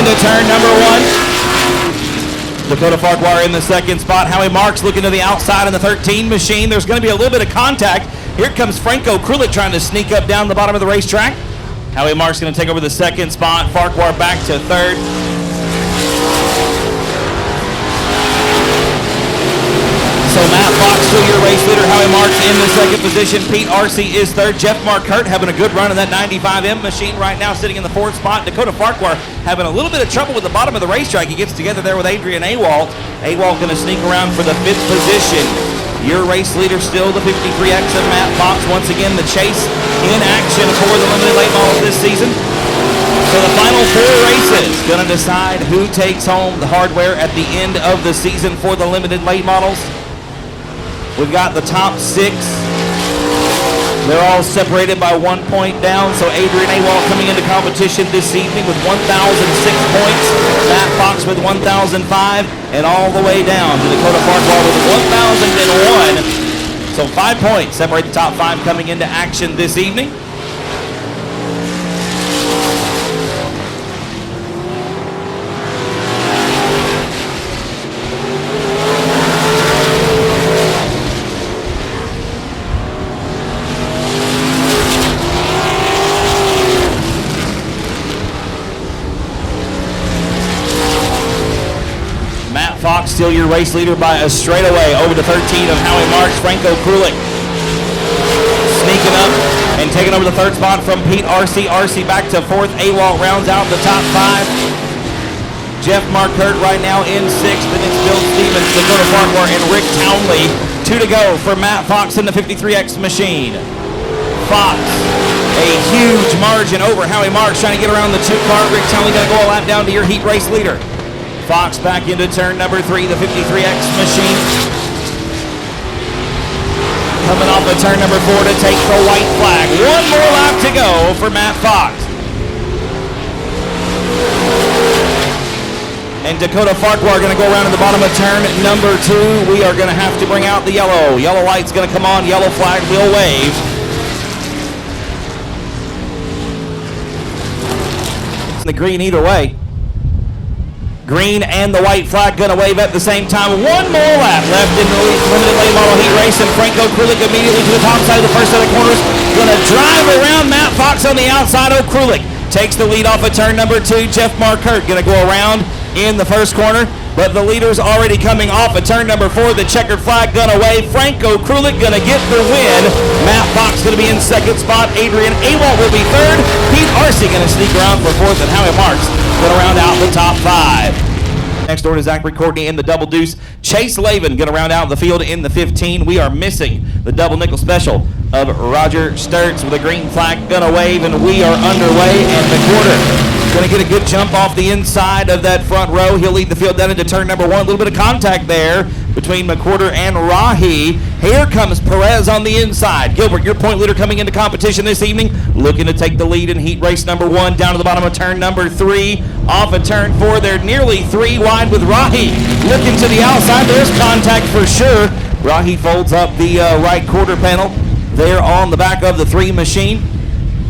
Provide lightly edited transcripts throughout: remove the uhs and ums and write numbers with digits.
into turn number 1. Dakota Farquhar in the second spot. Howie Marks looking to the outside in the 13 machine. There's going to be a little bit of contact. Here comes Franco Krulik trying to sneak up down the bottom of the racetrack. Howie Marks going to take over the second spot. Farquhar back to third. So Matt Fox still your race leader. Howie Marks in the second position. Pete Arcee is third. Jeff Marquardt having a good run in that 95M machine right now, sitting in the fourth spot. Dakota Farquhar having a little bit of trouble with the bottom of the racetrack. He gets together there with Adrian Awalt. Awalt going to sneak around for the fifth position. Your race leader still the 53X of Matt Fox. Once again, the chase in action for the limited late models this season. So the final 4 races going to decide who takes home the hardware at the end of the season for the limited late models. We've got the top 6. They're all separated by 1 point down. So Adrian Awalt coming into competition this evening with 1,006 points. Matt Fox with 1,005. And all the way down to Dakota Farquhar with 1,001. So 5 points separate the top 5 coming into action this evening. Fox still your race leader by a straightaway over to 13 of Howie Marks. Franco Krulik sneaking up and taking over the third spot from Pete Arcee. Arcee back to fourth. Awalt rounds out the top 5. Jeff Marquardt right now in sixth, and it's Bill Stevens, Dakota Farquhar, and Rick Townley. 2 to go for Matt Fox in the 53X machine. Fox, a huge margin over Howie Marks, trying to get around the 2 car. Rick Townley going to go a lap down to your heat race leader. Fox back into turn number 3, the 53X machine. Coming off of turn number 4 to take the white flag. 1 more lap to go for Matt Fox. And Dakota Farquhar going to go around to the bottom of turn number 2. We are going to have to bring out the yellow. Yellow light's going to come on. Yellow flag will wave. It's the green either way. Green and the white flag going to wave at the same time. 1 more lap left in the limited late model heat race, and Franco Krulik immediately to the top side of the first set of corners. Going to drive around Matt Fox on the outside. Oh, Krulik takes the lead off of turn number 2. Jeff Marquardt going to go around in the first corner, but the leader's already coming off of turn number 4. The checkered flag going to wave. Franco Krulik going to get the win. Matt Fox going to be in second spot. Adrian Awalt will be third. Pete Arcee going to sneak around for fourth, and Howie Marks going to round out the top 5. Next door to Zachary Courtney in the double deuce. Chase Lavin going to round out the field in the 15. We are missing the double nickel special of Roger Sturtz with a green flag going to wave, and we are underway. And McWhorter going to get a good jump off the inside of that front row. He'll lead the field down into turn number 1. A little bit of contact there between McWhorter and Rahi. Here comes Perez on the inside. Gilbert, your point leader coming into competition this evening, looking to take the lead in heat race number 1 down to the bottom of turn number 3. Off of turn 4, they're nearly 3 wide with Rahi. Looking to the outside, there's contact for sure. Rahi folds up the right quarter panel there on the back of the 3 machine.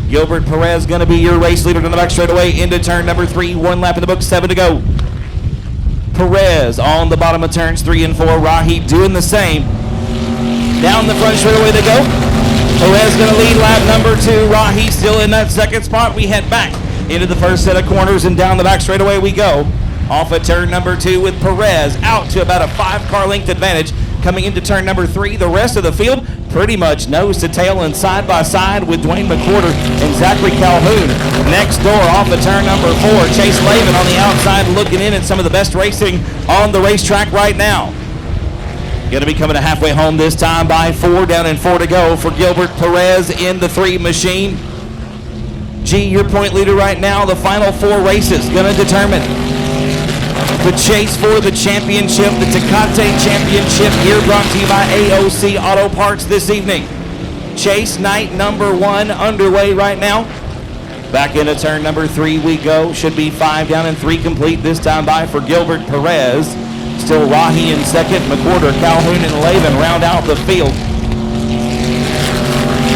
Gilbert Perez going to be your race leader to the back straightaway into turn number 3. 1 lap in the book, 7 to go. Perez on the bottom of turns 3 and 4. Rahi doing the same. Down the front straightaway they go. Perez going to lead lap number 2. Rahi still in that second spot. We head back into the first set of corners, and down the back straightaway we go. Off of turn number 2 with Perez out to about a 5-car length advantage. Coming into turn number 3, the rest of the field pretty much nose to tail and side by side with Dwayne McWhorter and Zachary Calhoun. Next door off of turn number 4, Chase Lavin on the outside looking in at some of the best racing on the racetrack right now. Going to be coming to halfway home this time by 4, down and 4 to go for Gilbert Perez in the 3 machine. G, your point leader right now. The final 4 races going to determine the chase for the championship, the Tecate Championship, here brought to you by AOC Auto Parts this evening. Chase night number 1 underway right now. Back into turn number 3 we go. Should be 5 down and 3 complete this time by for Gilbert Perez. Still Rahi in second. McWhorter, Calhoun, and Lavin round out the field.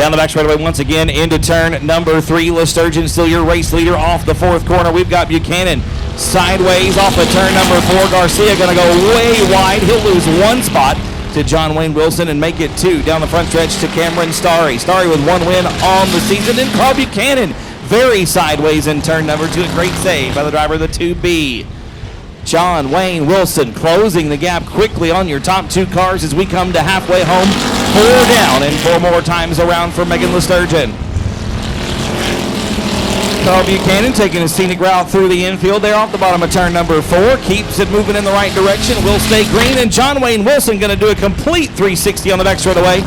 Down the back straightaway once again into turn number 3. Lesturgeon still your race leader off the 4th corner. We've got Buchanan sideways off of turn number 4. Garcia going to go way wide. He'll lose 1 spot to John Wayne Wilson and make it 2. Down the front stretch to Cameron Starry. Starry with 1 win on the season. And Carl Buchanan very sideways in turn number 2. A great save by the driver of the 2B. John Wayne Wilson closing the gap quickly on your top 2 cars as we come to halfway home. 4 down and 4 more times around for Megan Lesturgeon. Carl Buchanan taking a scenic route through the infield there off the bottom of turn number 4. Keeps it moving in the right direction. Will stay green, and John Wayne Wilson going to do a complete 360 on the back straightaway.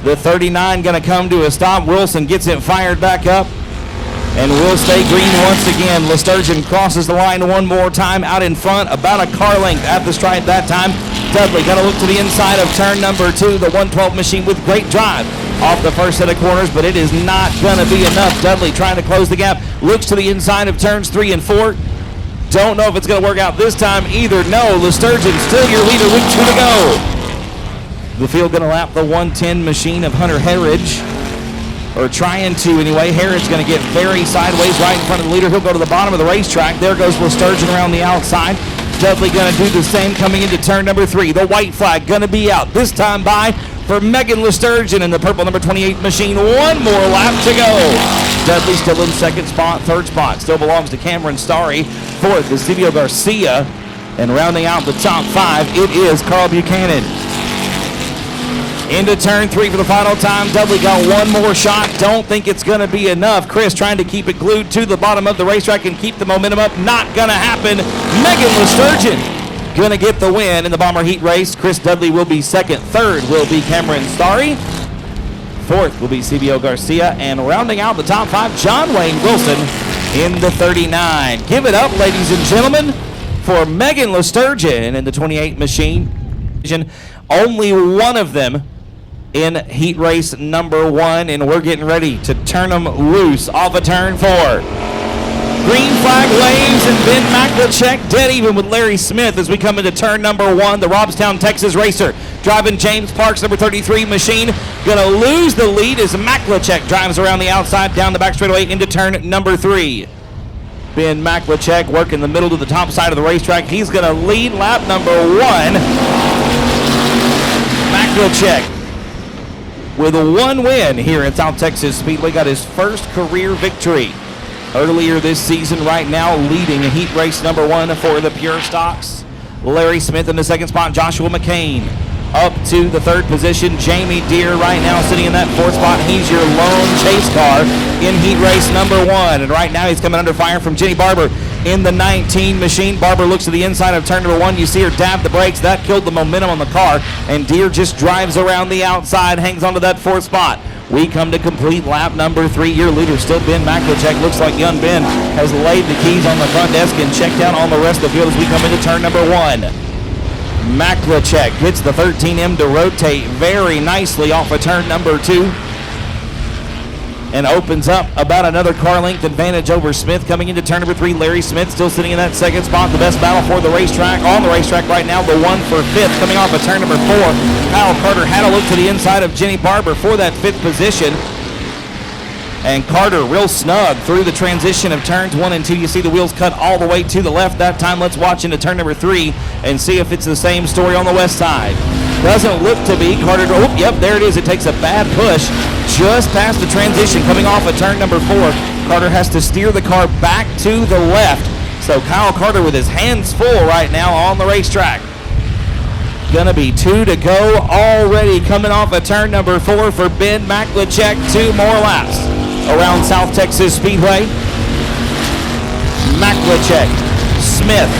The 39 going to come to a stop. Wilson gets it fired back up. And will stay green once again. Lesturgeon crosses the line 1 more time out in front, about a car length at the stripe that time. Dudley got to look to the inside of turn number 2. The 112 machine with great drive off the first set of corners, but it is not going to be enough. Dudley trying to close the gap. Looks to the inside of turns 3 and 4. Don't know if it's going to work out this time either. No, Lesturgeon still your leader with 2 to go. The field going to lap the 110 machine of Hunter Herridge. Or trying to anyway. Harrod's going to get very sideways right in front of the leader. He'll go to the bottom of the racetrack. There goes Lesturgeon around the outside. Dudley going to do the same coming into turn number 3. The white flag going to be out. This time by for Megan Lesturgeon in the purple number 28 machine. 1 more lap to go. Dudley still in 2nd spot. 3rd spot still belongs to Cameron Starry. 4th is Silvio Garcia. And rounding out the top 5, it is Carl Buchanan. Into turn 3 for the final time. Dudley got 1 more shot. Don't think it's going to be enough. Chris trying to keep it glued to the bottom of the racetrack and keep the momentum up. Not going to happen. Megan Lesturgeon going to get the win in the Bomber Heat race. Chris Dudley will be 2nd. 3rd will be Cameron Starry. 4th will be Silvio Garcia. And rounding out the top 5, John Wayne Wilson in the 39. Give it up, ladies and gentlemen, for Megan Lesturgeon in the 28 machine. Only one of them in heat race number 1, and we're getting ready to turn them loose off of turn 4. Green flag waves, and Ben Maklachek dead even with Larry Smith as we come into turn number 1. The Robstown, Texas racer driving James Parks, number 33 machine. Gonna lose the lead as Maklachek drives around the outside down the back straightaway into turn number 3. Ben Maklachek working the middle to the top side of the racetrack. He's gonna lead lap number 1. Maklachek with 1 win here at South Texas Speedway. Got his first career victory earlier this season. Right now leading a heat race number 1 for the Pure Stocks. Larry Smith in the 2nd spot. Joshua McCain up to the 3rd position. Jamie Deere right now sitting in that 4th spot. He's your lone chase car in heat race number 1. And right now he's coming under fire from Jenny Barber in the 19 machine. Barber looks to the inside of turn number 1. You see her dab the brakes. That killed the momentum on the car. And Deere just drives around the outside, hangs onto that 4th spot. We come to complete lap number 3. Your leader still Ben Maklachek. Looks like young Ben has laid the keys on the front desk and checked out on the rest of the field as we come into turn number 1. Maklachek gets the 13M to rotate very nicely off of turn number 2 and opens up about another car length advantage over Smith. Coming into turn number 3, Larry Smith still sitting in that 2nd spot. The best battle for the racetrack on the racetrack right now, the 1 for 5th. Coming off of turn number 4, Kyle Carter had a look to the inside of Jenny Barber for that 5th position. And Carter real snug through the transition of turns 1 and 2. You see the wheels cut all the way to the left that time. Let's watch into turn number 3 and see if it's the same story on the west side. Doesn't look to be. Carter, oh, yep, there it is. It takes a bad push just past the transition coming off of turn number 4. Carter has to steer the car back to the left. So Kyle Carter with his hands full right now on the racetrack. Gonna be 2 to go already coming off of turn number 4 for Ben Maklachek. 2 more laps around South Texas Speedway. Maklachek, Smith,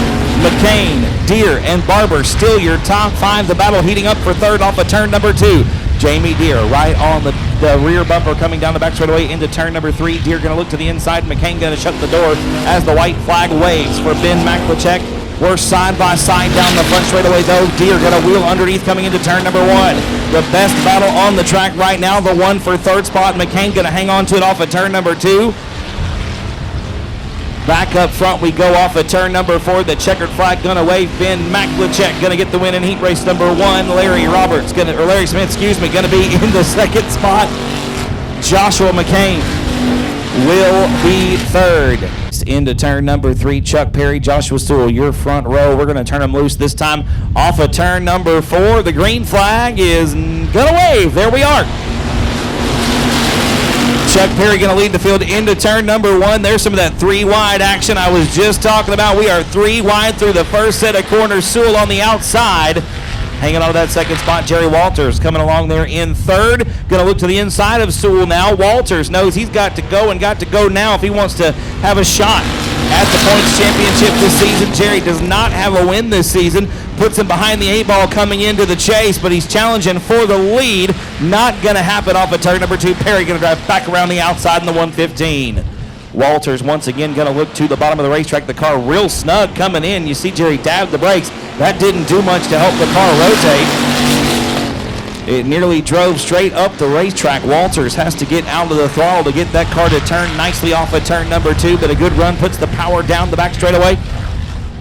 McCain, Deere, and Barber still your top 5. The battle heating up for 3rd off of turn number 2. Jamie Deere right on the rear bumper coming down the back straightaway into turn number 3. Deere going to look to the inside. McCain going to shut the door as the white flag waves for Ben Maklachek. We're side by side down the front straightaway though. Deere got a wheel underneath coming into turn number 1. The best battle on the track right now, the 1 for 3rd spot. McCain going to hang on to it off of turn number 2. Back up front we go off of turn number 4. The checkered flag gonna wave. Ben Maklachek gonna get the win in heat race number 1. Larry Smith, gonna be in the 2nd spot. Joshua McCain will be third. Into turn number 3, Chuck Perry, Joshua Sewell, your front row. We're going to turn them loose this time off of turn number 4. The green flag is going to wave. There we are. Chuck Perry going to lead the field into turn number 1. There's some of that 3 wide action I was just talking about. We are 3 wide through the first set of corners. Sewell on the outside. Hanging on to that second spot, Jerry Walters coming along there in third. Going to look to the inside of Sewell now. Walters knows he's got to go and got to go now if he wants to have a shot at the points championship this season. Jerry does not have a win this season. Puts him behind the 8 ball coming into the chase, but he's challenging for the lead. Not going to happen off of turn number 2. Perry going to drive back around the outside in the 115. Walters once again going to look to the bottom of the racetrack. The car real snug coming in. You see Jerry dab the brakes. That didn't do much to help the car rotate. It nearly drove straight up the racetrack. Walters has to get out of the throttle to get that car to turn nicely off of turn number 2, but a good run puts the power down the back straightaway.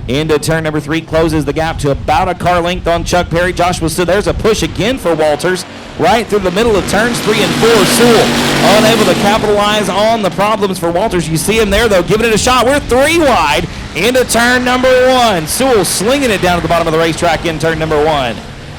Into turn number 3, closes the gap to about a car length on Chuck Perry. Joshua, so there's a push again for Walters. Right through the middle of turns 3 and 4. Sewell unable to capitalize on the problems for Walters. You see him there, though, giving it a shot. We're 3 wide into turn number 1. Sewell slinging it down to the bottom of the racetrack in turn number 1.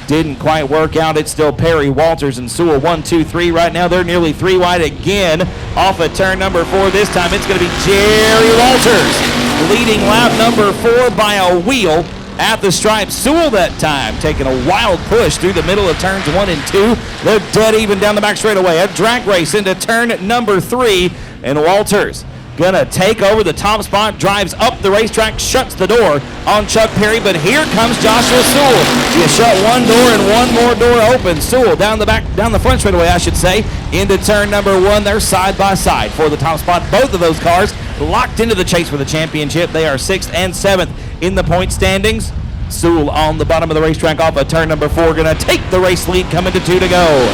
Didn't quite work out. It's still Perry, Walters, and Sewell 1, 2, 3. Right now, they're nearly 3 wide again off of turn number 4. This time, it's going to be Jerry Walters leading lap number 4 by a wheel at the stripe. Sewell that time taking a wild push through the middle of turns 1 and 2. They're dead even down the back straightaway. A drag race into turn number 3, and Walters gonna take over the top spot, drives up the racetrack, shuts the door on Chuck Perry, but here comes Joshua Sewell. You shut one door and one more door open. Sewell down the front straightaway, I should say, into turn number 1. They're side by side for the top spot. Both of those cars locked into the chase for the championship. They are 6th and 7th in the point standings. Sewell on the bottom of the racetrack off of turn number 4, gonna take the race lead coming to 2 to go.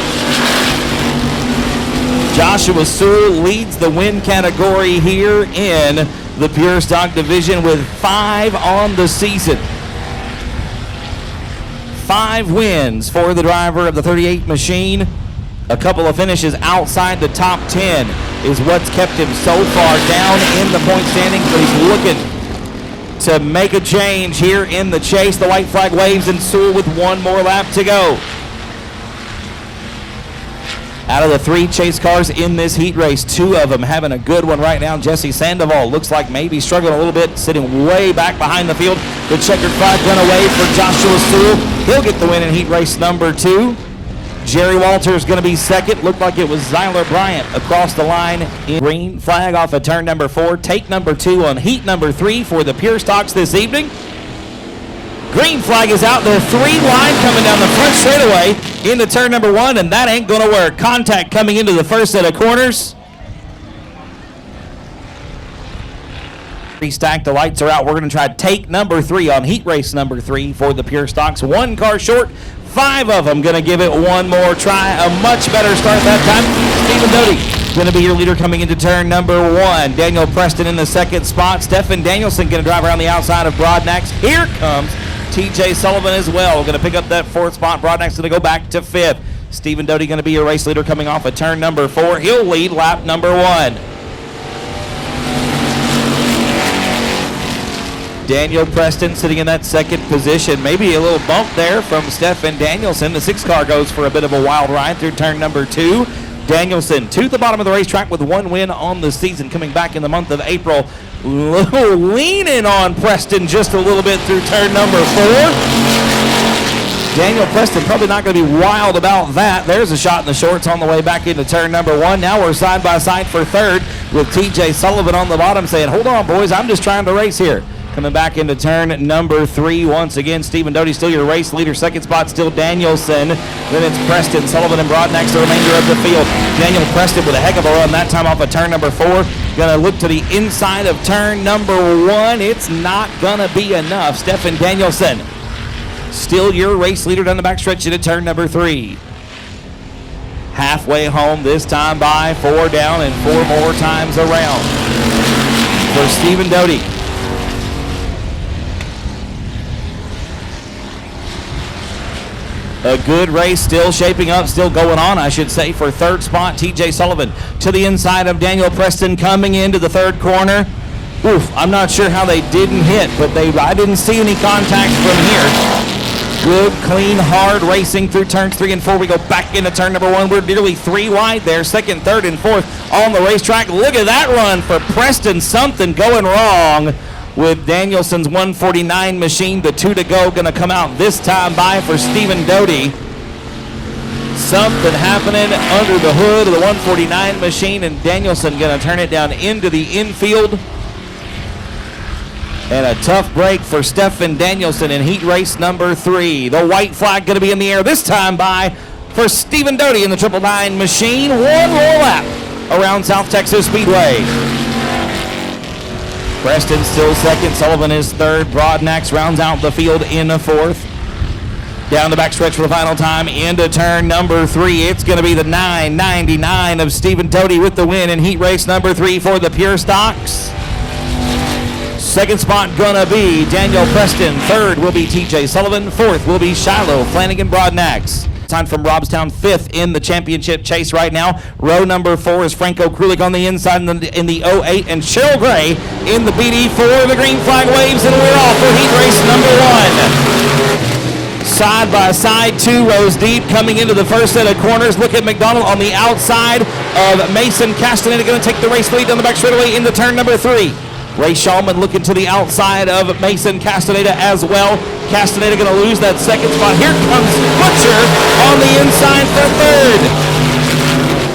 Joshua Sewell leads the win category here in the Pure Stock Division with 5 on the season. 5 wins for the driver of the 38 machine. A couple of finishes outside the top 10 is what's kept him so far down in the point standings, but he's looking to make a change here in the chase. The white flag waves, and Sewell with 1 more lap to go. Out of the 3 chase cars in this heat race, 2 of them having a good one right now. Jesse Sandoval looks like maybe struggling a little bit, sitting way back behind the field. The checkered flag gun away for Joshua Sewell. He'll get the win in heat race number 2. Jerry Walters going to be second. Looked like it was Zyler Bryant across the line. In green flag off of turn number 4. Take number 2 on heat number 3 for the Pure Stocks this evening. Green flag is out there, 3 wide coming down the front straightaway into turn number 1, and that ain't going to work. Contact coming into the first set of corners. Restacked, the lights are out. We're going to try take number 3 on heat race number 3 for the Pure Stocks. 1 car short, 5 of them going to give it one more try. A much better start that time. Stephen Doty going to be your leader coming into turn number 1. Daniel Preston in the second spot. Stephen Danielson going to drive around the outside of Broadnax. Here comes TJ Sullivan as well. Going to pick up that 4th spot. Broadnax going to go back to 5th. Stephen Doty going to be your race leader coming off of turn number 4. He'll lead lap number 1. Daniel Preston sitting in that second position. Maybe a little bump there from Stephen Danielson. The 6 car goes for a bit of a wild ride through turn number 2. Danielson to the bottom of the racetrack with 1 win on the season, coming back in the month of April. Leaning on Preston just a little bit through turn number 4. Daniel Preston probably not going to be wild about that. There's a shot in the shorts on the way back into turn number 1. Now we're side by side for 3rd with TJ Sullivan on the bottom saying, hold on, boys, I'm just trying to race here. Coming back into turn number 3 once again. Stephen Doty still your race leader. Second spot still Danielson. Then it's Preston, Sullivan, and Broadnax the remainder of the field. Daniel Preston with a heck of a run that time off of turn number 4. Gonna look to the inside of turn number 1. It's not gonna be enough. Stephen Danielson still your race leader down the backstretch into turn number 3. Halfway home this time by 4 down and 4 more times around for Stephen Doty. A good race still shaping up, still going on, I should say, for third spot. TJ Sullivan to the inside of Daniel Preston coming into the third corner. Oof, I'm not sure how they didn't hit, but I didn't see any contact from here. Good, clean, hard racing through turns 3 and 4. We go back into turn number 1. We're nearly 3 wide there. Second, third, and fourth on the racetrack. Look at that run for Preston. Something going wrong with Danielson's 149 machine. The 2 to go going to come out this time by for Stephen Doty. Something happening under the hood of the 149 machine, and Danielson going to turn it down into the infield. And a tough break for Stephen Danielson in heat race number 3. The white flag going to be in the air this time by for Stephen Doty in the 999 machine. One more lap around South Texas Speedway. Preston still second, Sullivan is third. Broadnax rounds out the field in the fourth. Down the backstretch for the final time into turn number 3. It's going to be the 999 of Stephen Doty with the win in heat race number 3 for the Pure Stocks. Second spot gonna be Daniel Preston. Third will be TJ Sullivan. Fourth will be Shiloh Flanagan Broadnax. Time from Robstown, 5th in the championship chase right now. Row number 4 is Franco Krulik on the inside in the 08, and Cheryl Gray in the BD4. The green flag waves, and we're off for heat race number 1. Side by side, 2 rows deep, coming into the first set of corners. Look at McDonald on the outside of Mason Castaneda, going to take the race lead down the back straightaway into turn number 3. Ray Shulman looking to the outside of Mason Castaneda as well. Castaneda going to lose that second spot. Here comes Butcher on the inside for third.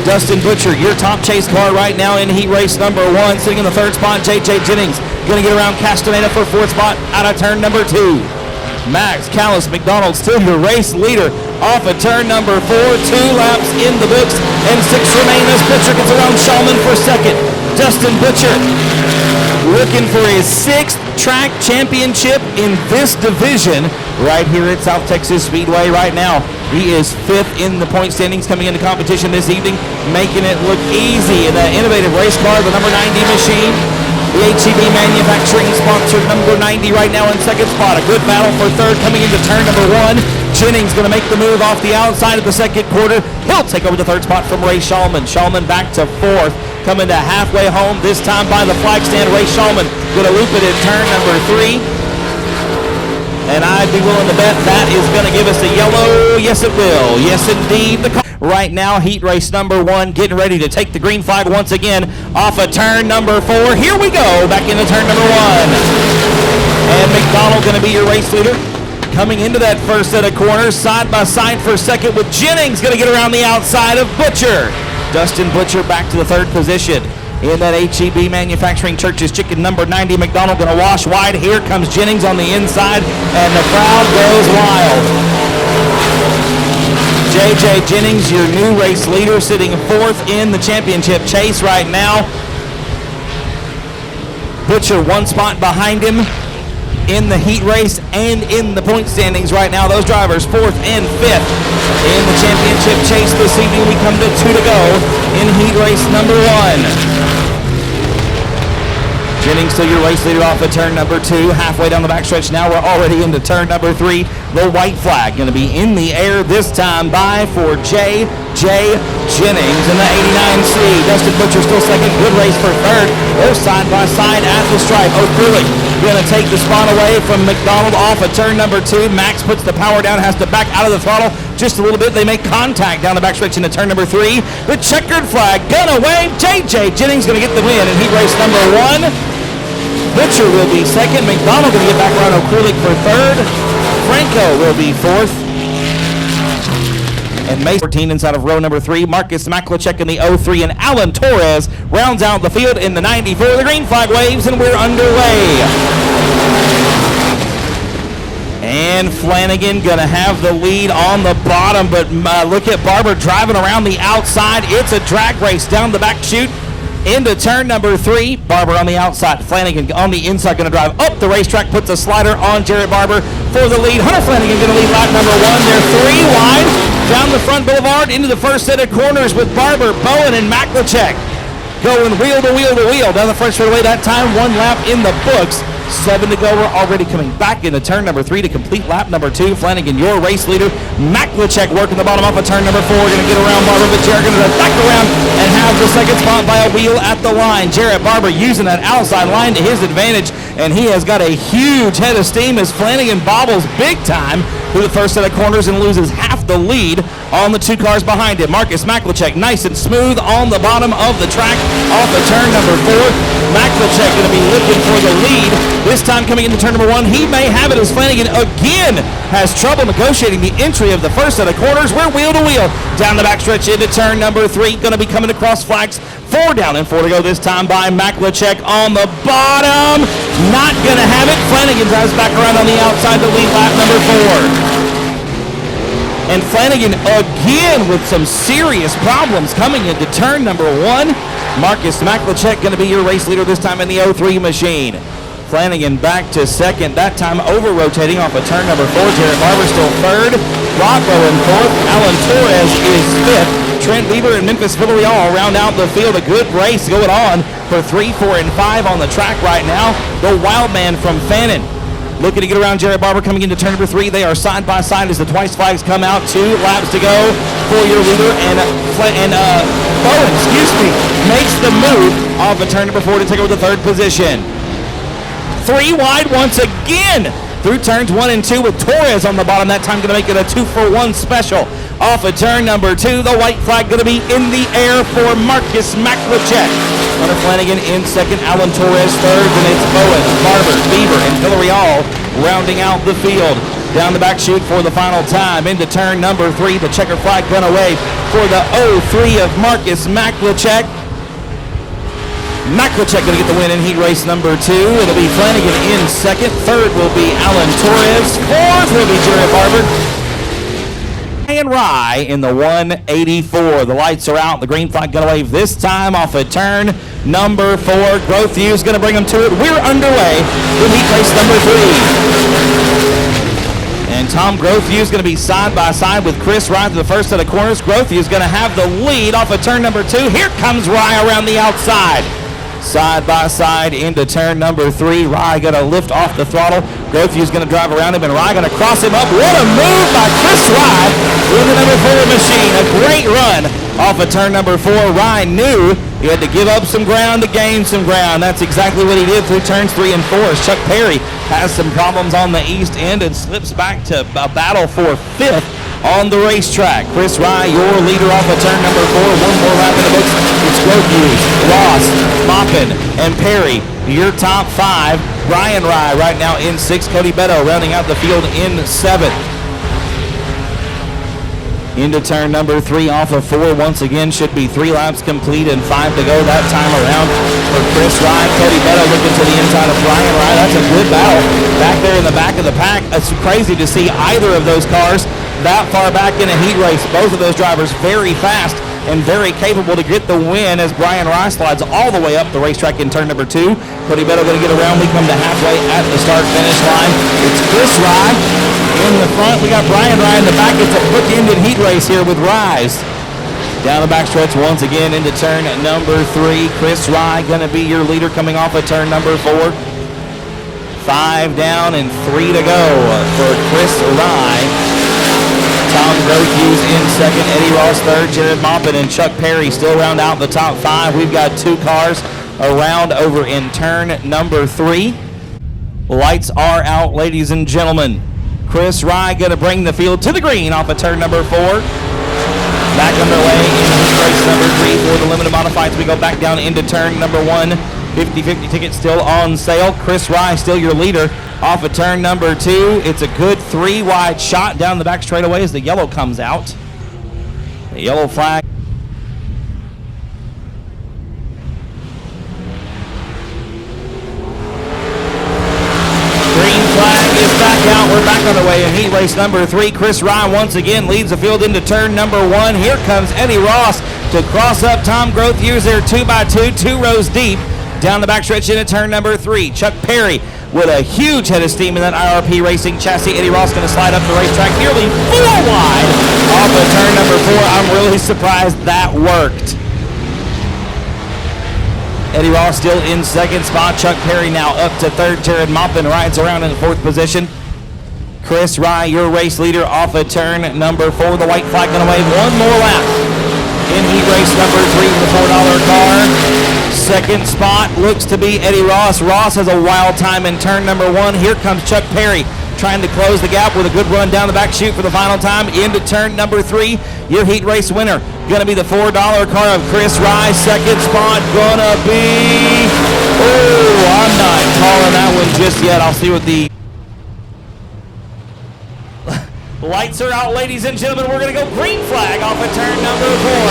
Dustin Butcher, your top chase car right now in heat race number 1. Sitting in the third spot, J.J. Jennings going to get around Castaneda for fourth spot out of turn number 2. Max Callis McDonald still your race leader off of turn number 4. 2 laps in the books and 6 remain as Butcher gets around Shulman for second. Dustin Butcher looking for his 6th track championship in this division right here at South Texas Speedway right now. He is 5th in the point standings coming into competition this evening, making it look easy in the innovative race car, the number 90 machine. The HEB Manufacturing sponsored number 90 right now in second spot. A good battle for third coming into turn number 1. Jennings going to make the move off the outside of the second quarter. He'll take over the third spot from Ray Shulman. Shulman back to 4th. Coming to halfway home, this time by the flag stand. Ray Shulman going to loop it in turn number 3. And I'd be willing to bet that is going to give us a yellow. Yes, it will. Yes, indeed. Right now, heat race number 1 getting ready to take the green flag once again off of turn number 4. Here we go, back into turn number 1. And McDonald going to be your race leader. Coming into that first set of corners, side by side for second with Jennings going to get around the outside of Butcher. Dustin Butcher back to the third position. In that HEB Manufacturing Church's Chicken number 90, McDonald going to wash wide. Here comes Jennings on the inside, and the crowd goes wild. J.J. Jennings, your new race leader, sitting 4th in the championship chase right now. Butcher 1 spot behind him in the heat race and in the point standings right now. Those drivers 4th and 5th in the championship chase this evening. We come to 2 to go in heat race number 1. Jennings still your race leader off of turn number 2. Halfway down the backstretch now, we're already into turn number 3. The white flag going to be in the air this time by for J.J. Jennings in the 89C. Dustin Butcher still second. Good race for third. They're side by side at the stripe. O'Curley going to take the spot away from McDonald off of turn number 2. Max puts the power down, has to back out of the throttle just a little bit. They make contact down the backstretch into turn number 3. The checkered flag gonna wave. J.J. Jennings going to get the win in heat race number 1. Butcher will be second. McDonald going to get back around O'Curley for third. Franco will be 4th. And Mason 14 inside of row number 3. Marcus Maklachek in the 03, and Alan Torres rounds out the field in the 94. The green flag waves, and we're underway. And Flanagan going to have the lead on the bottom, but look at Barber driving around the outside. It's a drag race down the back chute into turn number 3. Barber on the outside. Flanagan on the inside going to drive up the racetrack, puts a slider on Jarrett Barber for the lead. Hunter Flanagan going to lead lap number 1. They're 3 wide down the front boulevard into the first set of corners with Barber, Bowen, and Maklachek going wheel to wheel to wheel down the front straightaway. That time 1 lap in the books 7 to go. We're already coming back into turn number 3 to complete lap number 2. Flanagan, your race leader. Maklachek working the bottom off of turn number 4. Going to get around Barber, but Jared going to back around and have the second spot by a wheel at the line. Jared Barber using that outside line to his advantage, and he has got a huge head of steam as Flanagan bobbles big time through the first set of corners and loses half the lead on the 2 cars behind him. Marcus Maklachek nice and smooth on the bottom of the track off of turn number 4. Maklachek going to be looking for the lead. This time coming into turn number 1, he may have it as Flanagan again has trouble negotiating the entry of the first set of corners. We're wheel to wheel down the backstretch into turn number 3. Going to be coming across flags. 4 down and 4 to go this time by Maklachek on the bottom. Not going to have it. Flanagan drives back around on the outside to lead lap number 4. And Flanagan again with some serious problems coming into turn number 1. Marcus Maklachek going to be your race leader this time in the 03 machine. Flanagan back to second, that time over-rotating off of turn number 4. Jared Barber still third. Rocco in fourth. Alan Torres is fifth. Trent Weaver and Memphis Villarreal round out the field. A good race going on for 3, 4, and 5 on the track right now. The wild man from Fannin looking to get around Jared Barber coming into turn number 3. They are side by side as the twice flags come out. 2 laps to go for your leader, and Bowen, makes the move off of turn number 4 to take over the 3rd position. 3 wide once again through turns 1 and 2 with Torres on the bottom. That time going to make it a 2-for-1 special. Off of turn number 2, the white flag going to be in the air for Marcus Maklachek. Hunter Flanagan in second, Alan Torres third, and it's Bowen, Barber, Beaver, and Villarreal rounding out the field. Down the back chute for the final time into turn number 3. The checker flag gun away for the 03 of Marcus Maklachek. Maklachek going to get the win in heat race number 2. It'll be Flanagan in second. Third will be Alan Torres. Fourth will be Jared Barber. And Rye in the 184. The lights are out. The green flag going to wave this time off of turn number 4. Growth View's going to bring them to it. We're underway in heat race number 3. And Tom Growthview is going to be side by side with Chris Rye to the first set of corners. Growthview is going to have the lead off of turn number 2. Here comes Rye around the outside. Side by side into turn number 3. Rye going to lift off the throttle. Growthview is going to drive around him, and Rye going to cross him up. What a move by Chris Rye with the number 4 machine. A great run off of turn number 4. Rye knew he had to give up some ground to gain some ground. That's exactly what he did through turns 3 and 4. As Chuck Perry has some problems on the east end and slips back to a battle for 5th on the racetrack. Chris Rye, your leader off of turn number 4. One more lap in the books. It's Growthview, Ross, Maupin, and Perry, your top 5. Brian Rye right now in 6th. Cody Beto rounding out the field in 7th. Into turn number 3 off of 4. Once again, should be 3 laps complete and 5 to go that time around for Chris Rye. Cody Beto looking to the inside of Brian Rye. That's a good battle back there in the back of the pack. It's crazy to see either of those cars that far back in a heat race. Both of those drivers very fast and very capable to get the win as Brian Rye slides all the way up the racetrack in turn number 2. Cody Beto going to get around. We come to halfway at the start-finish line. It's Chris Rye in the front. We got Brian Rye in the back. It's a book-ended heat race here with Rise. Down the backstretch once again into turn number 3. Chris Rye going to be your leader coming off of turn number 4. 5 down and 3 to go for Chris Rye. Tom Growthview's in second, Eddie Ross third, Jared Maupin and Chuck Perry still round out the top 5. We've got 2 cars around over in turn number 3. Lights are out, ladies and gentlemen. Chris Rye going to bring the field to the green off of turn number 4. Back underway in race number 3 for the limited modifieds. We go back down into turn number 1. 50-50 tickets still on sale. Chris Rye still your leader off of turn number 2. It's a good 3-wide shot down the back straightaway as the yellow comes out. The yellow flag. Green flag is back out. We're back on the way in heat race number 3. Chris Rye once again leads the field into turn number 1. Here comes Eddie Ross to cross up Tom Growthview's there 2x2, 2 rows deep. Down the backstretch into turn number 3. Chuck Perry with a huge head of steam in that IRP Racing chassis. Eddie Ross going to slide up the racetrack nearly 4 wide off of turn number 4. I'm really surprised that worked. Eddie Ross still in second spot. Chuck Perry now up to third. Jared Maupin rides around in fourth position. Chris Rye, your race leader, off of turn number 4. The white flag gonna wave one more lap in heat race number 3 with the $4 car. Second spot looks to be Eddie Ross. Ross has a wild time in turn number 1. Here comes Chuck Perry trying to close the gap with a good run down the back chute for the final time into turn number 3. Your heat race winner gonna be the $4 car of Chris Rye. Second spot gonna be, oh, I'm not calling that one just yet. I'll see what the lights are out, ladies and gentlemen. We're gonna go green flag off of turn number 4.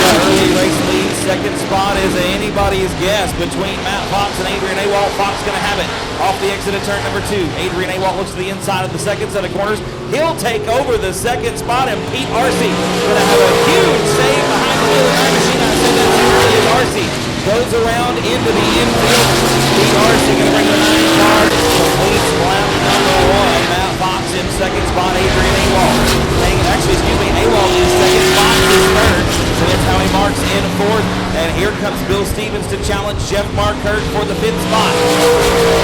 Early race lead. Second spot is anybody's guess between Matt Fox and Adrian Awalt. Fox going to have it off the exit of turn number 2. Adrian Awalt looks to the inside of the second set of corners. He'll take over the second spot, and Pete Arcee going to have a huge save behind the wheel of the machine. I said that too early as Arcee goes around into the infield. Pete Arcee going to bring the 9 car. Completes lap number 1. Matt Fox in second spot. Adrian Awalt. Actually, excuse me, Awalt in second spot is third. So that's how he marks in fourth. And here comes Bill Stevens to challenge Jeff Markert for the 5th spot.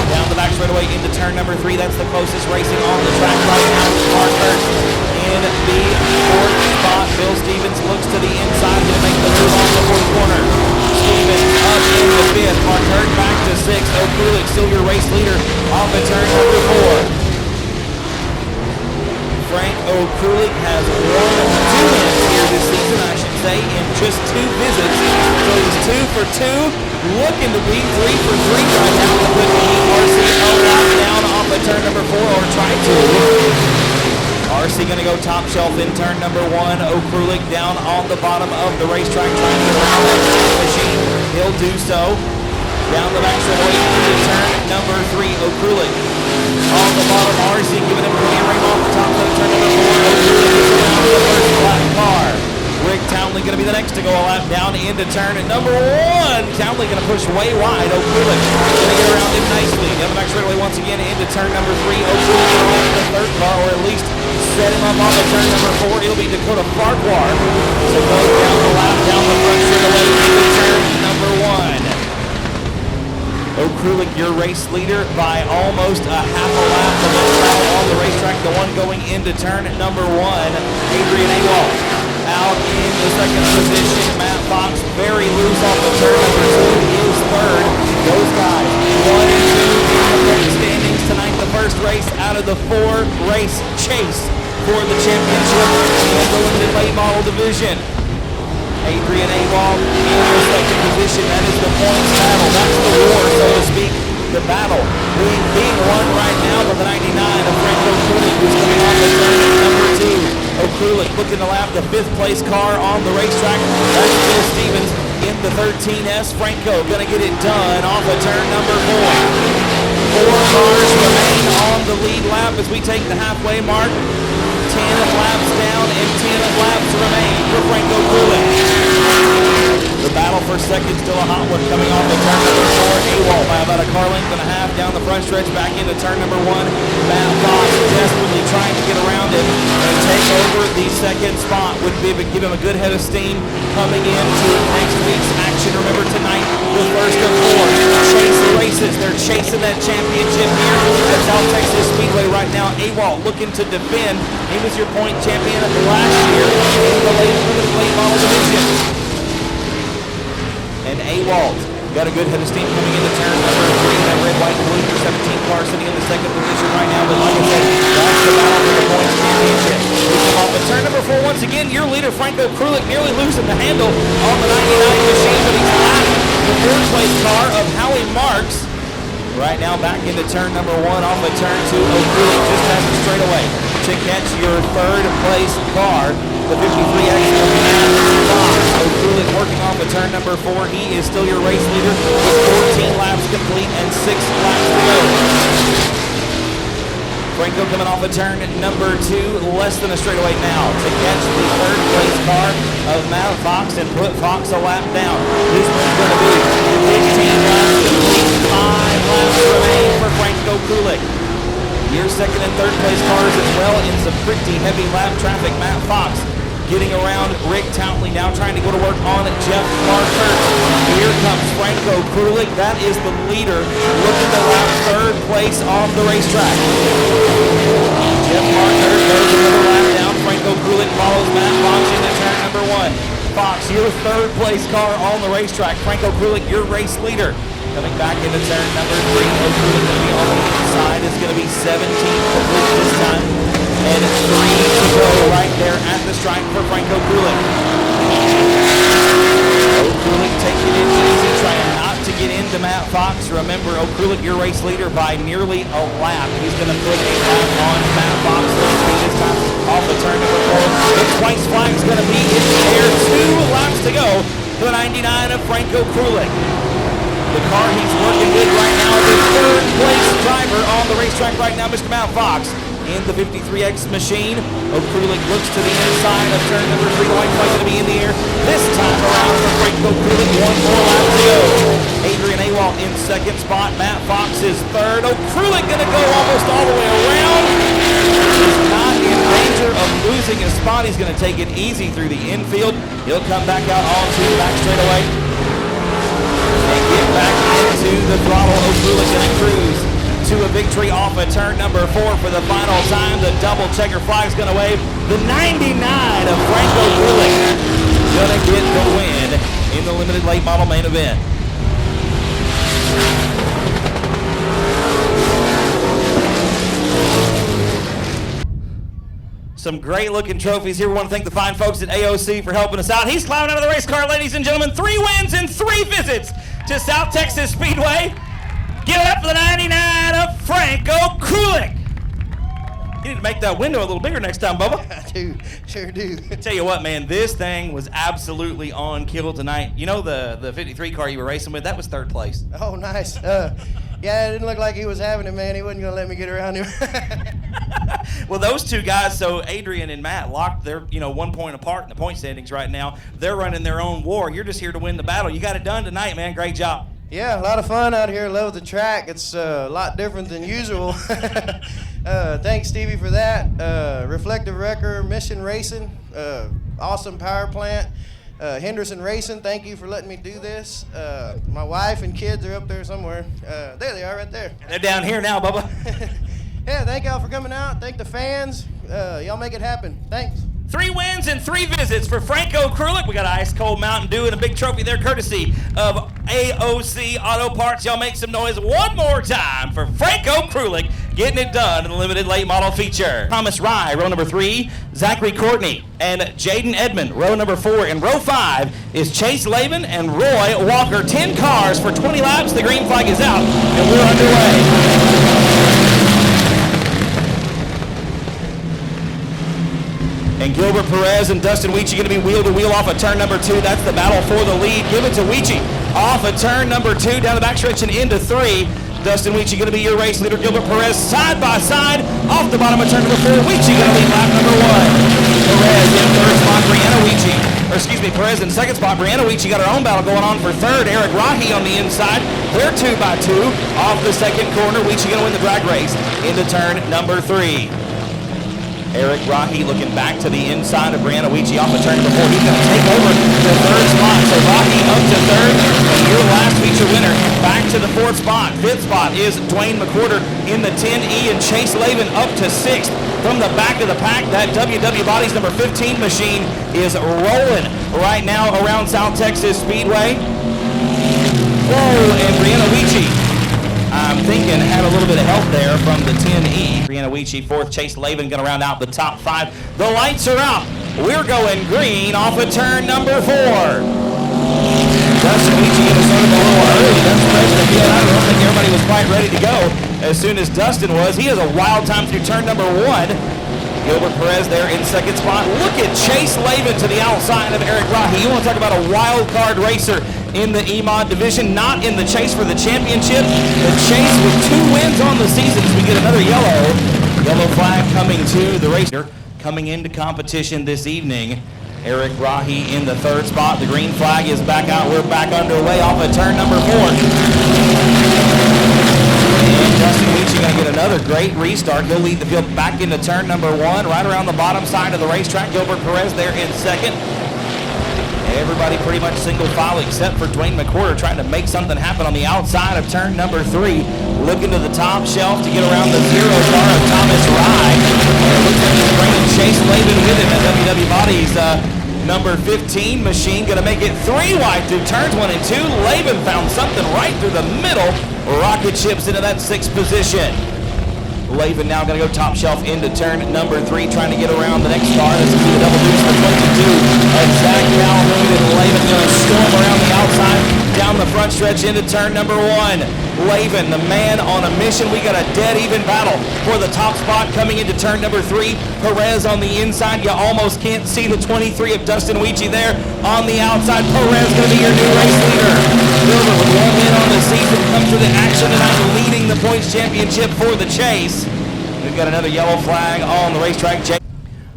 Down the back straightaway into turn number 3. That's the closest racing on the track right now. Markert in the 4th spot. Bill Stevens looks to the inside to make the move on the 4th corner. Stevens up in the 5th. Markert back to 6th. O'Kulik still your race leader off of turn number 4. Frank O'Kulik has won 2 wins here this season, I should say, in just 2 visits. So he's 2 for 2, looking to be 3 for 3 right now to put Arcee down off of turn number 4, or try to. Arcee going to go top shelf in turn number 1. O'Kulik down on the bottom of the racetrack trying to get around that machine. He'll do so. Down the back straightaway into turn number 3. O'Kulik on the bottom. Arcee giving him a ring off the top of turn number 4. O'Kulik is around the first black car. Rick Townley going to be the next to go a lap down into turn number 1. Townley going to push way wide. O'Kulik going to get around him nicely. Down the back straightaway once again into turn number 3. O'Kulik going to off the third car, or at least set him up on the turn number 4. It'll be Dakota Farquhar to go down the lap down the front straightaway into turn number 1. O'Kulik, your race leader by almost a half a lap. The next battle on the racetrack, the one going into turn number 1. Adrian Awalt out in the second position. Matt Fox very loose off of turn number 2 is third. Those guys 1 and 2 in the point standings tonight. The first race out of the 4-race chase for the championship in the limited late model division. Adrian Awalt in the second position. That is the points battle. That's the war, so to speak. The battle being won right now by the 99 of Frank O'Kulik, who's coming off the turn number 2. O'Kulik looking to lap the 5th place car on the racetrack. That's Bill Stevens in the 13S. Franco going to get it done off of turn number 4. 4 cars remain on the lead lap as we take the halfway mark. 10 laps down and 10 laps remain for Frank O'Kulik. The battle for second still a hot one coming off of turn number 4. Awalt by about a car length and a half down the front stretch back into turn number 1. Matt Fox desperately trying to get around him and take over the second spot. Would give him a good head of steam coming into next week's action. Remember tonight, the first of 4 chase races. They're chasing that championship here at South Texas Speedway right now. Awalt looking to defend. He was your point champion last year in the late model division. And Awalt got a good head of steam coming into turn number 3. That red, white, and blue 17 car sitting in the second position right now. But like I said, that's the battle for the points championship. We come off of turn number 4 once again. Your leader, Frank O'Kulik, nearly losing the handle on the 99 machine, but he's lapped the 4th place car of Howie Marks. Right now back into turn number 1 off of turn 2. O'Kulik just has it straight away to catch your 3rd place car, the 53X of Matt Fox. O'Kulik working off of turn number 4. He is still your race leader with 14 laps complete and 6 laps to go. Franco coming off of turn number 2, less than a straightaway now to catch the 3rd place car of Matt Fox and put Fox a lap down. This one's going to be 15 laps complete, 5 laps remain for Frank O'Kulik. Your 2nd and 3rd place cars as well in some pretty heavy lap traffic. Matt Fox getting around Rick Townley, now trying to go to work on Jeff Marker. Here comes Franco Krulik. That is the leader, looking to lap third place off the racetrack. Jeff Marker goes another lap down. Franco Krulik follows Matt Fox into turn number 1. Fox, your third place car on the racetrack. Franco Krulik, your race leader. Coming back into turn number 3. Krulik going to be on the inside. It's going to be 17 for Krulik this time. And 3 to go right there at the stripe for Franco Krulik. Krulik taking it easy, trying not to get into Matt Fox. Remember, Krulik, your race leader by nearly a lap. He's going to put a lap on Matt Fox. This time off of turn number 4. The twice flag is going to be in the air. 2 laps to go for the 99 of Franco Krulik. The car he's working with right now is the third place driver on the racetrack right now, Mr. Matt Fox. In the 53X machine, Krulik looks to the inside of turn number 3. The white flag going to be in the air this time around for Franco Krulik. 1 more lap to go. Adrian Awalt in second spot. Matt Fox is third. Krulik going to go almost all the way around. He's not in danger of losing his spot. He's going to take it easy through the infield. He'll come back out onto the back straightaway and get back into the throttle. Krulik going to cruise to a victory off of turn number 4 for the final time. The double checker flag's going to wave. The 99 of Franco Krulik going to get the win in the limited late model main event. Some great looking trophies here. We want to thank the fine folks at AOC for helping us out. He's climbing out of the race car, ladies and gentlemen. 3 wins and 3 visits to South Texas Speedway. Give it up for the 99 of Franco Krulik. You need to make that window a little bigger next time, Bubba. I do, sure do. I tell you what, man, this thing was absolutely on kill tonight. You know the 53 car you were racing with? That was third place. Oh, nice. Yeah, it didn't look like he was having it, man. He wasn't going to let me get around him. Well, those two guys, so Adrian and Matt, locked their, 1 point apart in the point standings right now. They're running their own war. You're just here to win the battle. You got it done tonight, man. Great job. Yeah, a lot of fun out here. Love the track. It's a lot different than usual. Thanks, Stevie, for that. Reflective Wrecker, Mission Racing, awesome power plant. Henderson Racing, thank you for letting me do this. My wife and kids are up there somewhere. There they are right there. They're down here now, Bubba. Yeah, thank y'all for coming out. Thank the fans. Y'all make it happen. Thanks. 3 wins and 3 visits for Franco Krulik. We got an ice cold Mountain Dew and a big trophy there courtesy of AOC Auto Parts. Y'all make some noise one more time for Franco Krulik getting it done in the limited late model feature. Thomas Rye, row number 3, Zachary Courtney and Jaden Edmond, row number 4. In row 5 is Chase Laban and Roy Walker. 10 cars for 20 laps. The green flag is out and we're underway. And Gilbert Perez and Dustin Weechie going to be wheel to wheel off of turn number 2. That's the battle for the lead. Give it to Weechie off of turn number 2 down the backstretch and into 3. Dustin Weechie going to be your race leader. Gilbert Perez side by side off the bottom of turn number 4. Weechie going to lead lap number 1. Perez in third spot. Perez in second spot. Brianna Weechie got her own battle going on for third. Eric Rahi on the inside. They're 2 by 2 off the second corner. Weechie going to win the drag race into turn number 3. Eric Rahi looking back to the inside of Brianna Weechie off the turn number 4. He's going to take over the third spot. So Rahi up to third. And your last feature winner back to the 4th spot. 5th spot is Dwayne McWhorter in the 10E and Chase Laban up to 6th. From the back of the pack, that WW Bodies number 15 machine is rolling right now around South Texas Speedway. Whoa, and Brianna Weechie, I'm thinking, had a little bit of help there from the 10E. Brianna Weechie, 4th. Chase Laban going to round out the top 5. The lights are out. We're going green off of turn number 4. Dustin Weechie getting started a little early. Dustin Weechie, I don't think everybody was quite ready to go as soon as Dustin was. He has a wild time through turn number 1. Gilbert Perez there in second spot. Look at Chase Laban to the outside of Eric Rahi. You want to talk about a wild card racer in the EMOD division, not in the chase for the championship. The chase with 2 wins on the season as we get another yellow flag coming to the racer. Coming into competition this evening, Eric Rahi in the 3rd spot. The green flag is back out. We're back underway off of turn number 4. And Dustin Weechie Weechi going to get another great restart. He'll lead the field back into turn number 1, right around the bottom side of the racetrack. Gilbert Perez there in second. Everybody pretty much single file except for Dwayne McWhorter trying to make something happen on the outside of turn number 3. Looking to the top shelf to get around the 0 car of Thomas Rye. And it looks like he's bringing Chase Laban with him at WW Bodies. Number 15 machine going to make it 3 wide through turns 1 and 2. Laban found something right through the middle. Rocket ships into that 6th position. Laban now going to go top shelf into turn number 3, trying to get around the next car. This is the double deuce for 22. Zach Calhoun and Laban going to storm around the outside, down the front stretch into turn number 1. Laban, the man on a mission. We got a dead even battle for the top spot coming into turn number 3. Perez on the inside. You almost can't see the 23 of Dustin Weechi there on the outside. Perez going to be your new race leader. Gilbert with 1 win on the season comes to the action tonight, leading the points championship for the chase. We've got another yellow flag on the racetrack.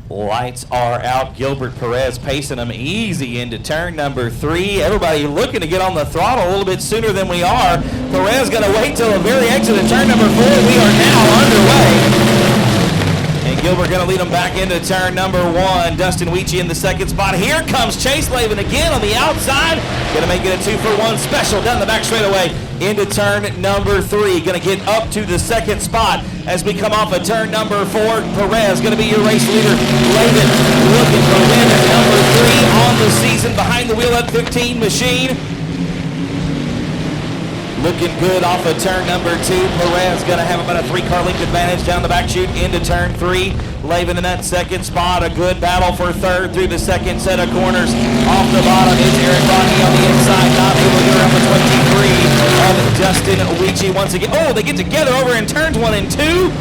Lights are out. Gilbert Perez pacing them easy into turn number 3. Everybody looking to get on the throttle a little bit sooner than we are. Perez going to wait till the very exit of turn number 4. We are now underway. And Gilbert going to lead them back into turn number 1. Dustin Weechi in the 2nd spot. Here comes Chase Laban again on the outside. Going to make it a 2-for-1 special down the back straightaway into turn number 3. Going to get up to the 2nd spot as we come off of turn number 4. Perez going to be your race leader. Laban looking for win at number 3 on the season behind the wheel at 15 machine. Looking good off of turn number 2. Perez going to have about a 3-car length advantage down the back chute into turn 3. Laban in that 2nd spot. A good battle for 3rd through the 2nd set of corners. Off the bottom is Eric Rodney on the inside. Not able to get around the 23 of Dustin Weechi once again. Oh, they get together over in turns 1 and 2.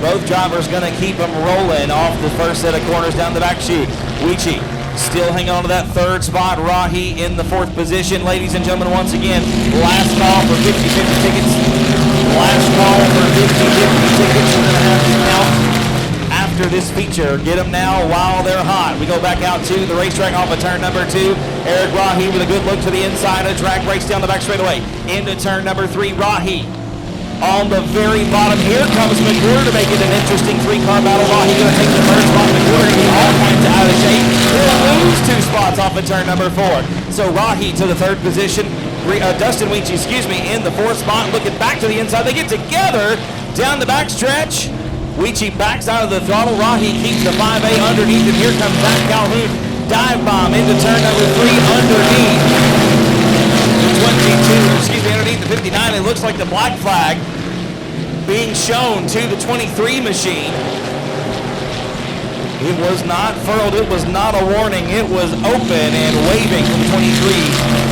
Both drivers going to keep them rolling off the 1st set of corners down the back chute. Weechi still hanging on to that 3rd spot. Rahi in the 4th position. Ladies and gentlemen, once again, last call for 50-50 tickets. Last call for 50-50 tickets. We're going to have to count after this feature. Get them now while they're hot. We go back out to the racetrack off of turn number 2. Eric Rahi with a good look to the inside of the track. Breaks down the back straightaway into turn number 3. Rahi on the very bottom. Here comes McWhorter to make it an interesting 3-car battle. Rahi going to take the 3rd spot. McWhorter going to be all kinds of out of shape. He'll lose 2 spots off of turn number 4. So Rahi to the 3rd position. Dustin Weechi, in the 4th spot. Looking back to the inside. They get together down the back stretch. Weechi backs out of the throttle. Rahi keeps the 5A underneath. And here comes Zach Calhoun. Dive bomb into turn number 3 underneath. 22, underneath the 59. It looks like the black flag being shown to the 23 machine. It was not furled, it was not a warning, it was open and waving from 23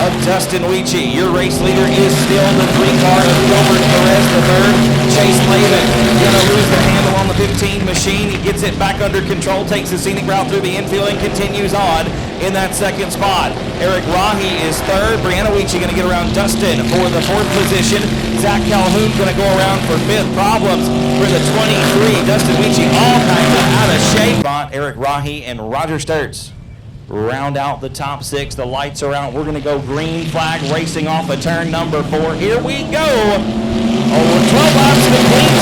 of Dustin Weechi. Your race leader is still the 3-car of Gilbert Perez III. Chase Laban gonna lose the handle on the 15 machine. He gets it back under control, takes the scenic route through the infield and continues on in that 2nd spot. Eric Rahi is 3rd. Brianna Weechi gonna get around Dustin for the 4th position. Zach Calhoun gonna go around for 5th. Problems for the 23. Dustin Weechi all kinds of out of shape. Eric Rahi and Roger Sturts round out the top 6. The lights are out. We're going to go green flag racing off of turn number 4. Here we go. Over 12 laps complete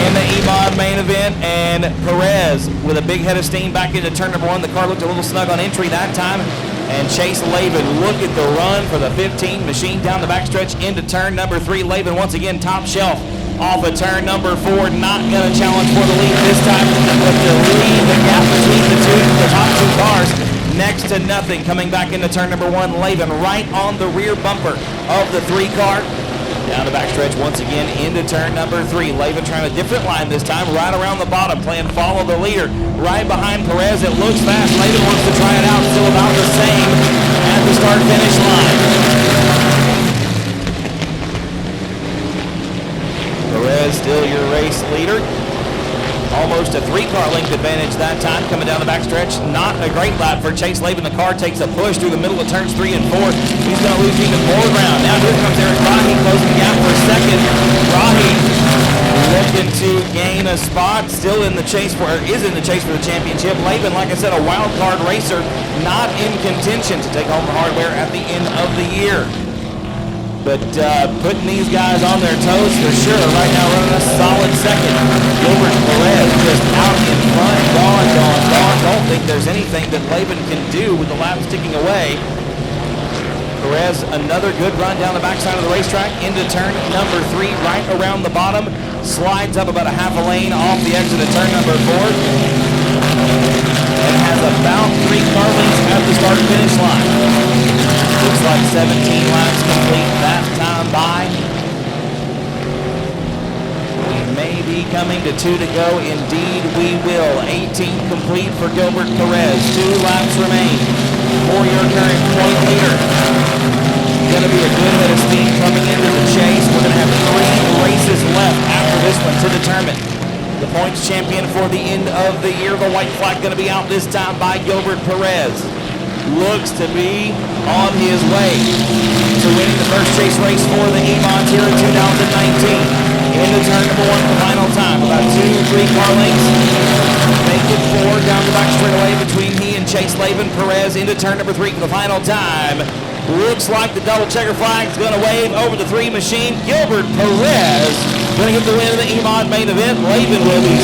in the EMOD main event. And Perez with a big head of steam back into turn number 1. The car looked a little snug on entry that time. And Chase Laban, look at the run for the 15 machine down the backstretch into turn number 3. Laban once again top shelf off of turn number 4. Not going to challenge for the lead this time, but to lead the gap between the top 2 cars next to nothing. Coming back into turn number 1, Laban right on the rear bumper of the 3-car. Down the backstretch once again into turn number 3. Laban trying a different line this time, right around the bottom, playing follow the leader. Right behind Perez, it looks fast. Laban wants to try it out, still about the same at the start-finish line. Perez still your race leader. Almost a 3-car length advantage that time coming down the backstretch. Not a great lap for Chase Laban. The car takes a push through the middle of turns 3 and 4. He's going to lose even more ground. Now here comes Eric Rahi closing the gap for 2nd. Rahi looking to gain a spot. Still in the chase for, or is in the chase for the championship. Laban, like I said, a wild card racer, not in contention to take home the hardware at the end of the year. But putting these guys on their toes for sure. Right now running a solid second. Gilbert Perez just out in front. Gone. Don't think there's anything that Laban can do with the laps ticking away. Perez, another good run down the backside of the racetrack into turn number 3, right around the bottom. Slides up about a half a lane off the exit of turn number 4. And has about 3 car lengths at the start and finish line. Looks like 17 laps complete that time by. We may be coming to 2 to go. Indeed, we will. 18 complete for Gilbert Perez. 2 laps remain for your current point leader. Going to be a good bit of speed coming into the chase. We're going to have 3 races left after this one to determine the points champion for the end of the year. The white flag going to be out this time by Gilbert Perez. Looks to be on his way to winning the first chase race for the E-Mons here in 2019. Into turn number 1 for the final time. About 2-3 car lengths. Make it 4 down the back straightaway between he and Chase Laban. Perez into turn number 3 for the final time. Looks like the double checker flag is going to wave over the 3 machine. Gilbert Perez going to get the win of the E-Mod main event. Laban will be,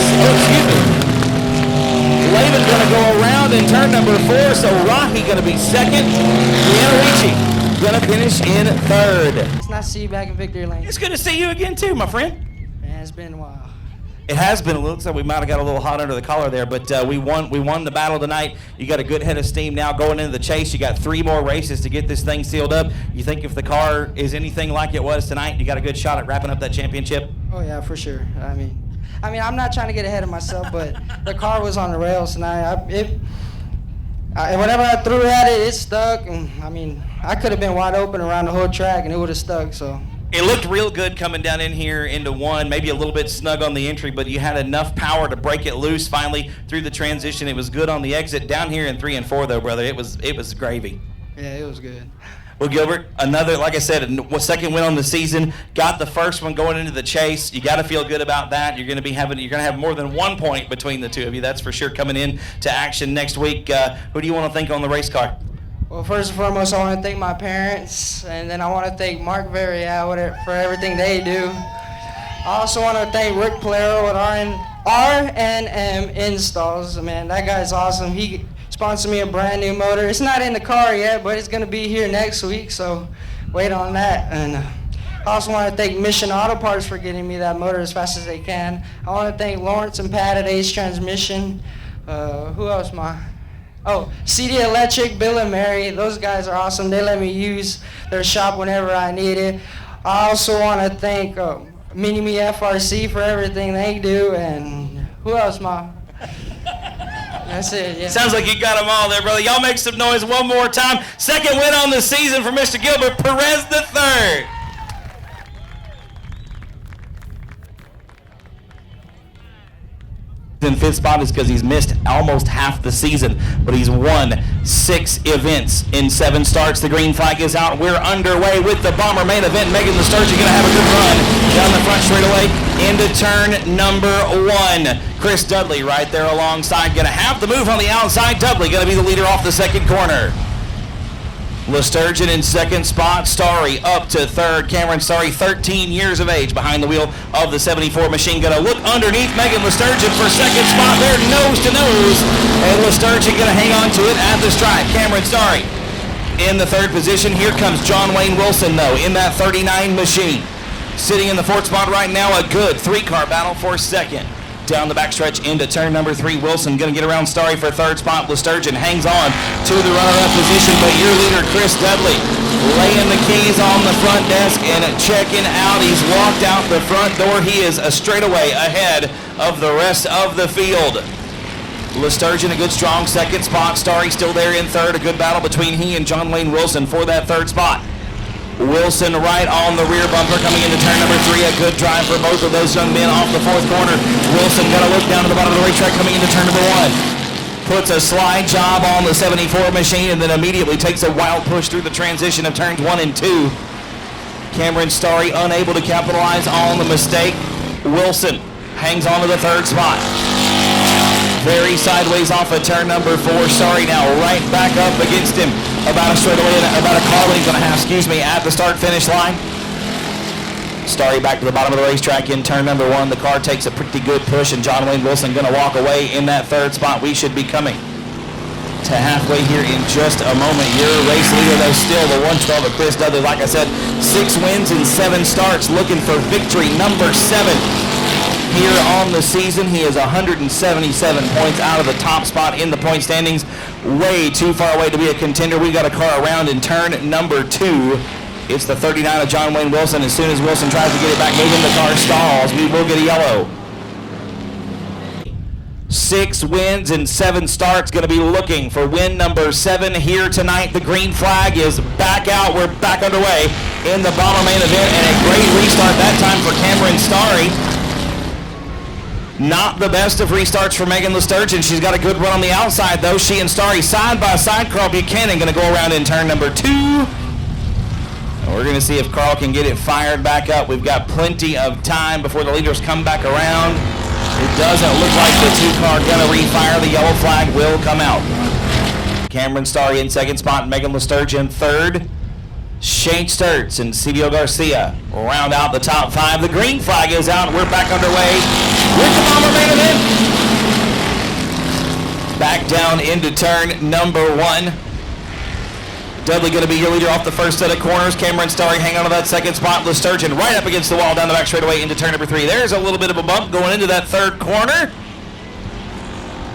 Laban's going to go around in turn number 4, so Rocky going to be second. Deanna Ricci going to finish in 3rd. It's nice to see you back in victory lane. It's good to see you again too, my friend. Man, it's been a while. It has been a little, so we might have got a little hot under the collar there, but we won the battle tonight. You got a good head of steam now going into the chase. You got 3 more races to get this thing sealed up. You think if the car is anything like it was tonight, you got a good shot at wrapping up that championship? Oh yeah, for sure. I mean, I'm not trying to get ahead of myself, but the car was on the rails tonight. Whenever I threw at it, it stuck. And I could have been wide open around the whole track, and it would have stuck. So. It looked real good coming down in here into 1, maybe a little bit snug on the entry, but you had enough power to break it loose finally through the transition. It was good on the exit. Down here in 3 and 4, though, brother, it was gravy. Yeah, it was good. Well, Gilbert, another, like I said, a second win on the season. Got the first one going into the chase. You got to feel good about that. You're going to have more than 1 point between the 2 of you. That's for sure coming in to action next week. Who do you want to thank on the race car? Well, first and foremost, I want to thank my parents, and then I want to thank Mark Verrier for everything they do. I also want to thank Rick Polero with R&M Installs. Man, that guy's awesome. He sponsored me a brand new motor. It's not in the car yet, but it's going to be here next week, so wait on that. And I also want to thank Mission Auto Parts for getting me that motor as fast as they can. I want to thank Lawrence and Pat at Ace Transmission. Who else, CD Electric, Bill and Mary. Those guys are awesome. They let me use their shop whenever I need it. I also want to thank Mini-Me FRC for everything they do. And who else, Ma? That's it, yeah. Sounds like you got them all there, brother. Y'all make some noise one more time. Second win on the season for Mr. Gilbert Perez III. In 5th spot is because he's missed almost half the season, but he's won 6 events in 7 starts. The green flag is out. We're underway with the Bomber main event. Megan Lesturgeon going to have a good run down the front straightaway into turn number 1. Chris Dudley right there alongside, going to have the move on the outside. Dudley going to be the leader off the second corner. Lesturgeon in 2nd spot. Starry up to 3rd. Cameron Starry, 13 years of age, behind the wheel of the 74 machine. Going to look underneath Megan Lesturgeon for 2nd spot. They're nose to nose. And Lesturgeon going to hang on to it at the stripe. Cameron Starry in the 3rd position. Here comes John Wayne Wilson, though, in that 39 machine. Sitting in the 4th spot right now, a good 3-car battle for 2nd. Down the backstretch into turn number 3. Wilson going to get around Starry for 3rd spot. Lesturgeon hangs on to the runner-up position, but your leader, Chris Dudley, laying the keys on the front desk and checking out. He's walked out the front door. He is a straightaway ahead of the rest of the field. Lesturgeon, a good strong 2nd spot. Starry still there in 3rd. A good battle between he and John Wayne Wilson for that 3rd spot. Wilson right on the rear bumper coming into turn number 3. A good drive for both of those young men off the 4th corner. Wilson going to look down to the bottom of the racetrack coming into turn number 1. Puts a slide job on the 74 machine and then immediately takes a wild push through the transition of turns 1 and 2. Cameron Starry unable to capitalize on the mistake. Wilson hangs on to the 3rd spot. very sideways off of turn number 4. Starry now right back up against him. About a straightaway, about a car length and a half, at the start-finish line. Starry back to the bottom of the racetrack in turn number 1. The car takes a pretty good push, and John Wayne Wilson going to walk away in that third spot. We should be coming to halfway here in just a moment. Your race leader, though, still the 112 of Chris Dudley. Like I said, 6 wins in 7 starts, looking for victory number 7 here on the season. He is 177 points out of the top spot in the point standings. Way too far away to be a contender. We got a car around in turn number 2. It's the 39 of John Wayne Wilson. As soon as Wilson tries to get it back moving, the car stalls. We will get a yellow. 6 wins in 7 starts. Going to be looking for win number 7 here tonight. The green flag is back out. We're back underway in the Bomber main event, and a great restart that time for Cameron Starry. Not the best of restarts for Megan Lesturgeon. She's got a good run on the outside, though. She and Starry side by side. Carl Buchanan going to go around in turn number 2. We're going to see if Carl can get it fired back up. We've got plenty of time before the leaders come back around. It doesn't look like the 2-car going to refire. The yellow flag will come out. Cameron Starry in second spot. Megan Lesturgeon third. Shane Sturts and CBO Garcia round out the top 5. The green flag is out. We're back underway with the Bomber main event. Back down into turn number 1. Dudley going to be your leader off the first set of corners. Cameron Starry hang on to that second spot. Lesturgeon right up against the wall down the back straightaway into turn number 3. There's a little bit of a bump going into that third corner.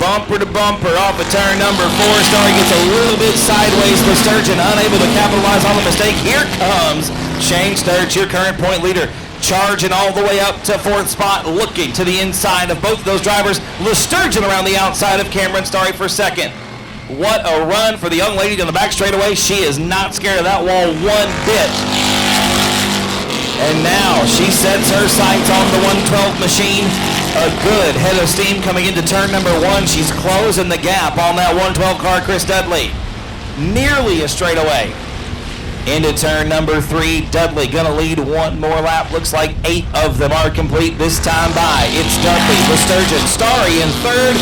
Bumper to bumper off of turn number 4. Starry gets a little bit sideways. Lesturgeon unable to capitalize on the mistake. Here comes Shane Sturts, your current point leader, charging all the way up to 4th spot, looking to the inside of both of those drivers. Lesturgeon around the outside of Cameron Starry for 2nd. What a run for the young lady down the back straightaway. She is not scared of that wall one bit. And now she sets her sights on the 112 machine. A good head of steam coming into turn number 1. She's closing the gap on that 112 car, Chris Dudley. Nearly a straightaway. Into turn number 3, Dudley gonna lead one more lap. Looks like 8 of them are complete this time by. It's Dudley, Lesturgeon, Starry in 3rd.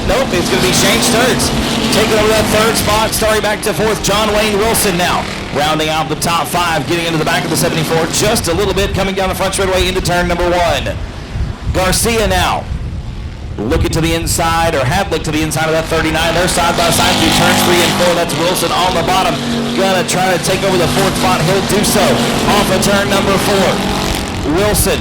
Nope, it's gonna be Shane Sturts taking over that 3rd spot. Starry back to 4th. John Wayne Wilson now rounding out the top 5, getting into the back of the 74 just a little bit, coming down the front straightaway into turn number 1. Garcia now looking to the inside, or had looked to the inside of that 39. They're side by side through turns 3 and 4. That's Wilson on the bottom. Gonna try to take over the 4th spot. He'll do so off of turn number 4. Wilson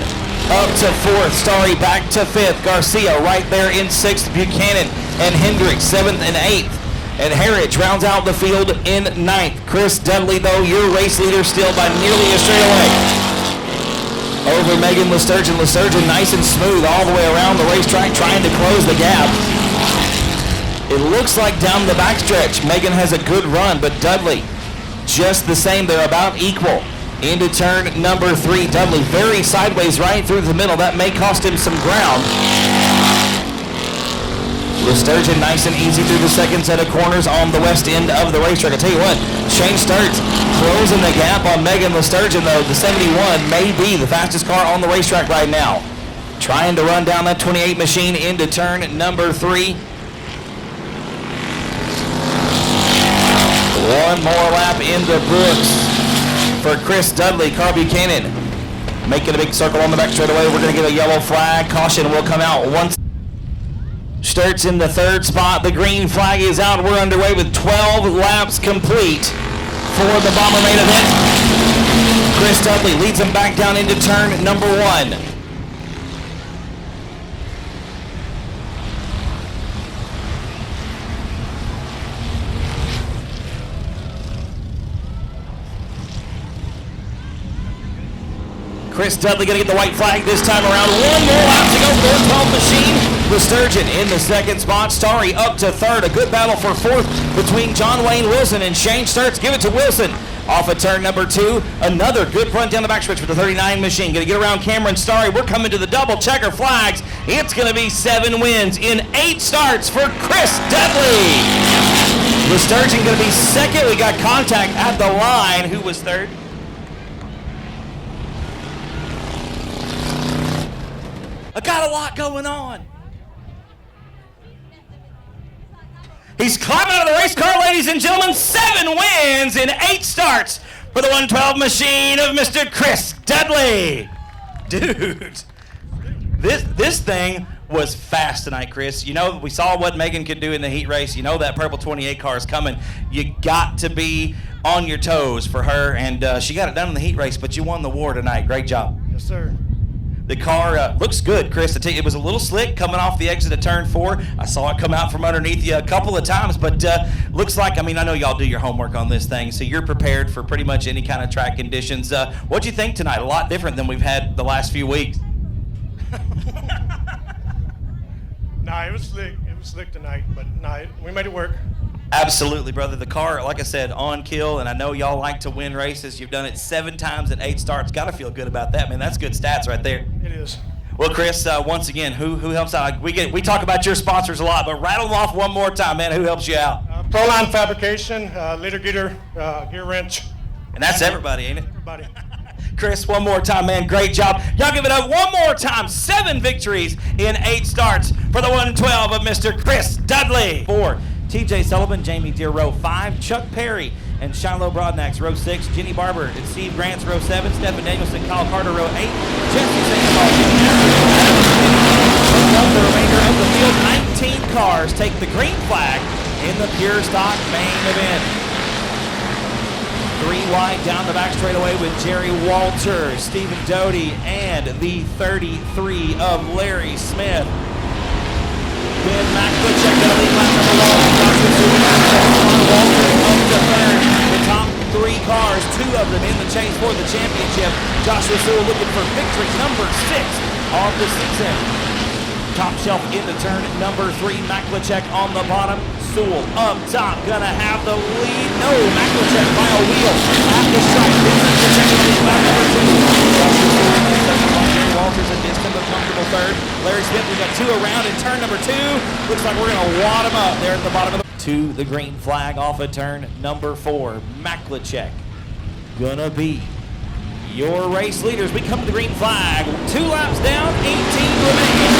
up to 4th. Starry back to 5th. Garcia right there in 6th. Buchanan and Hendricks 7th and 8th. And Harridge rounds out the field in 9th. Chris Dudley, though, your race leader, still by nearly a straightaway over Megan Lesturgeon. Lesturgeon nice and smooth all the way around the racetrack, trying to close the gap. It looks like down the backstretch, Megan has a good run, but Dudley just the same. They're about equal. Into turn number 3, Dudley very sideways right through the middle. That may cost him some ground. Lesturgeon nice and easy through the second set of corners on the west end of the racetrack. I tell you what, Shane Sturts closing the gap on Megan Lesturgeon, though. The 71 may be the fastest car on the racetrack right now. Trying to run down that 28 machine into turn number 3. One more lap in the books for Chris Dudley. Carl Buchanan making a big circle on the back straightaway. We're going to get a yellow flag. Caution will come out once. Sturts in the 3rd spot. The green flag is out. We're underway with 12 laps complete for the Bomber main event. Chris Dudley leads them back down into turn number 1. Chris Dudley going to get the white flag this time around. One more lap to go for the 12 machine. Lesturgeon in the 2nd spot. Starry up to 3rd. A good battle for 4th between John Wayne Wilson and Shane Sturts. Give it to Wilson. Off of turn number 2. Another good run down the backstretch for the 39 machine. Going to get around Cameron Starry. We're coming to the double checker flags. It's going to be 7 wins in 8 starts for Chris Dudley. Lesturgeon going to be 2nd. We got contact at the line. Who was 3rd? I got a lot going on. He's climbing out of the race car, ladies and gentlemen. 7 wins in 8 starts for the 112 machine of Mr. Chris Dudley. Dude, this thing was fast tonight, Chris. You know, we saw what Megan could do in the heat race. You know that purple 28 car is coming. You got to be on your toes for her, and she got it done in the heat race, but you won the war tonight. Great job. Yes, sir. The car looks good, Chris. I tell you, it was a little slick coming off the exit of turn 4. I saw it come out from underneath you a couple of times, but looks like, I mean, I know y'all do your homework on this thing, so you're prepared for pretty much any kind of track conditions. What'd you think tonight? A lot different than we've had the last few weeks. Nah, it was slick. It was slick tonight, but nah, we made it work. Absolutely, brother. The car, like I said, on kill, and I know y'all like to win races. You've done it 7 times at 8 starts. Got to feel good about that, man. That's good stats right there. It is. Well, Chris, once again, who helps out? We talk about your sponsors a lot, but rattle them off one more time, man. Who helps you out? Proline Fabrication, Leader Gear, Gear Wrench. And that's everybody, ain't it? Everybody. Chris, one more time, man. Great job. Y'all give it up one more time. 7 victories in 8 starts for the 112 of Mr. Chris Dudley. 4. TJ Sullivan, Jamie Deere, row 5. Chuck Perry and Shiloh Broadnax, row 6. Jenny Barber and Steve Grants, row 7. Stephen Danielson, Kyle Carter, row 8. Jesse Sandoval, the remainder of the field. 19 cars take the green flag in the pure stock main event. 3 wide down the back straightaway with Jerry Walters, Stephen Doty, and the 33 of Larry Smith. Ben McClitchek going to lead lap number 1. Walters up to third. The top 3 cars, 2 of them in the chase for the championship. Joshua Sewell looking for victory number 6 of the season. Top shelf into turn number 3. McClitchek on the bottom. Sewell up top, gonna have the lead. No, McClitchek by a wheel at the stripe. McClitchek on the lap number 2. Walters a distant but comfortable third. Larry Smith, we got 2 around in turn number 2. Looks like we're gonna wad him up there at the bottom of the to the green flag off of turn number 4. McClitchek gonna be your race leaders. We come to the green flag. 2 laps down, 18 remaining.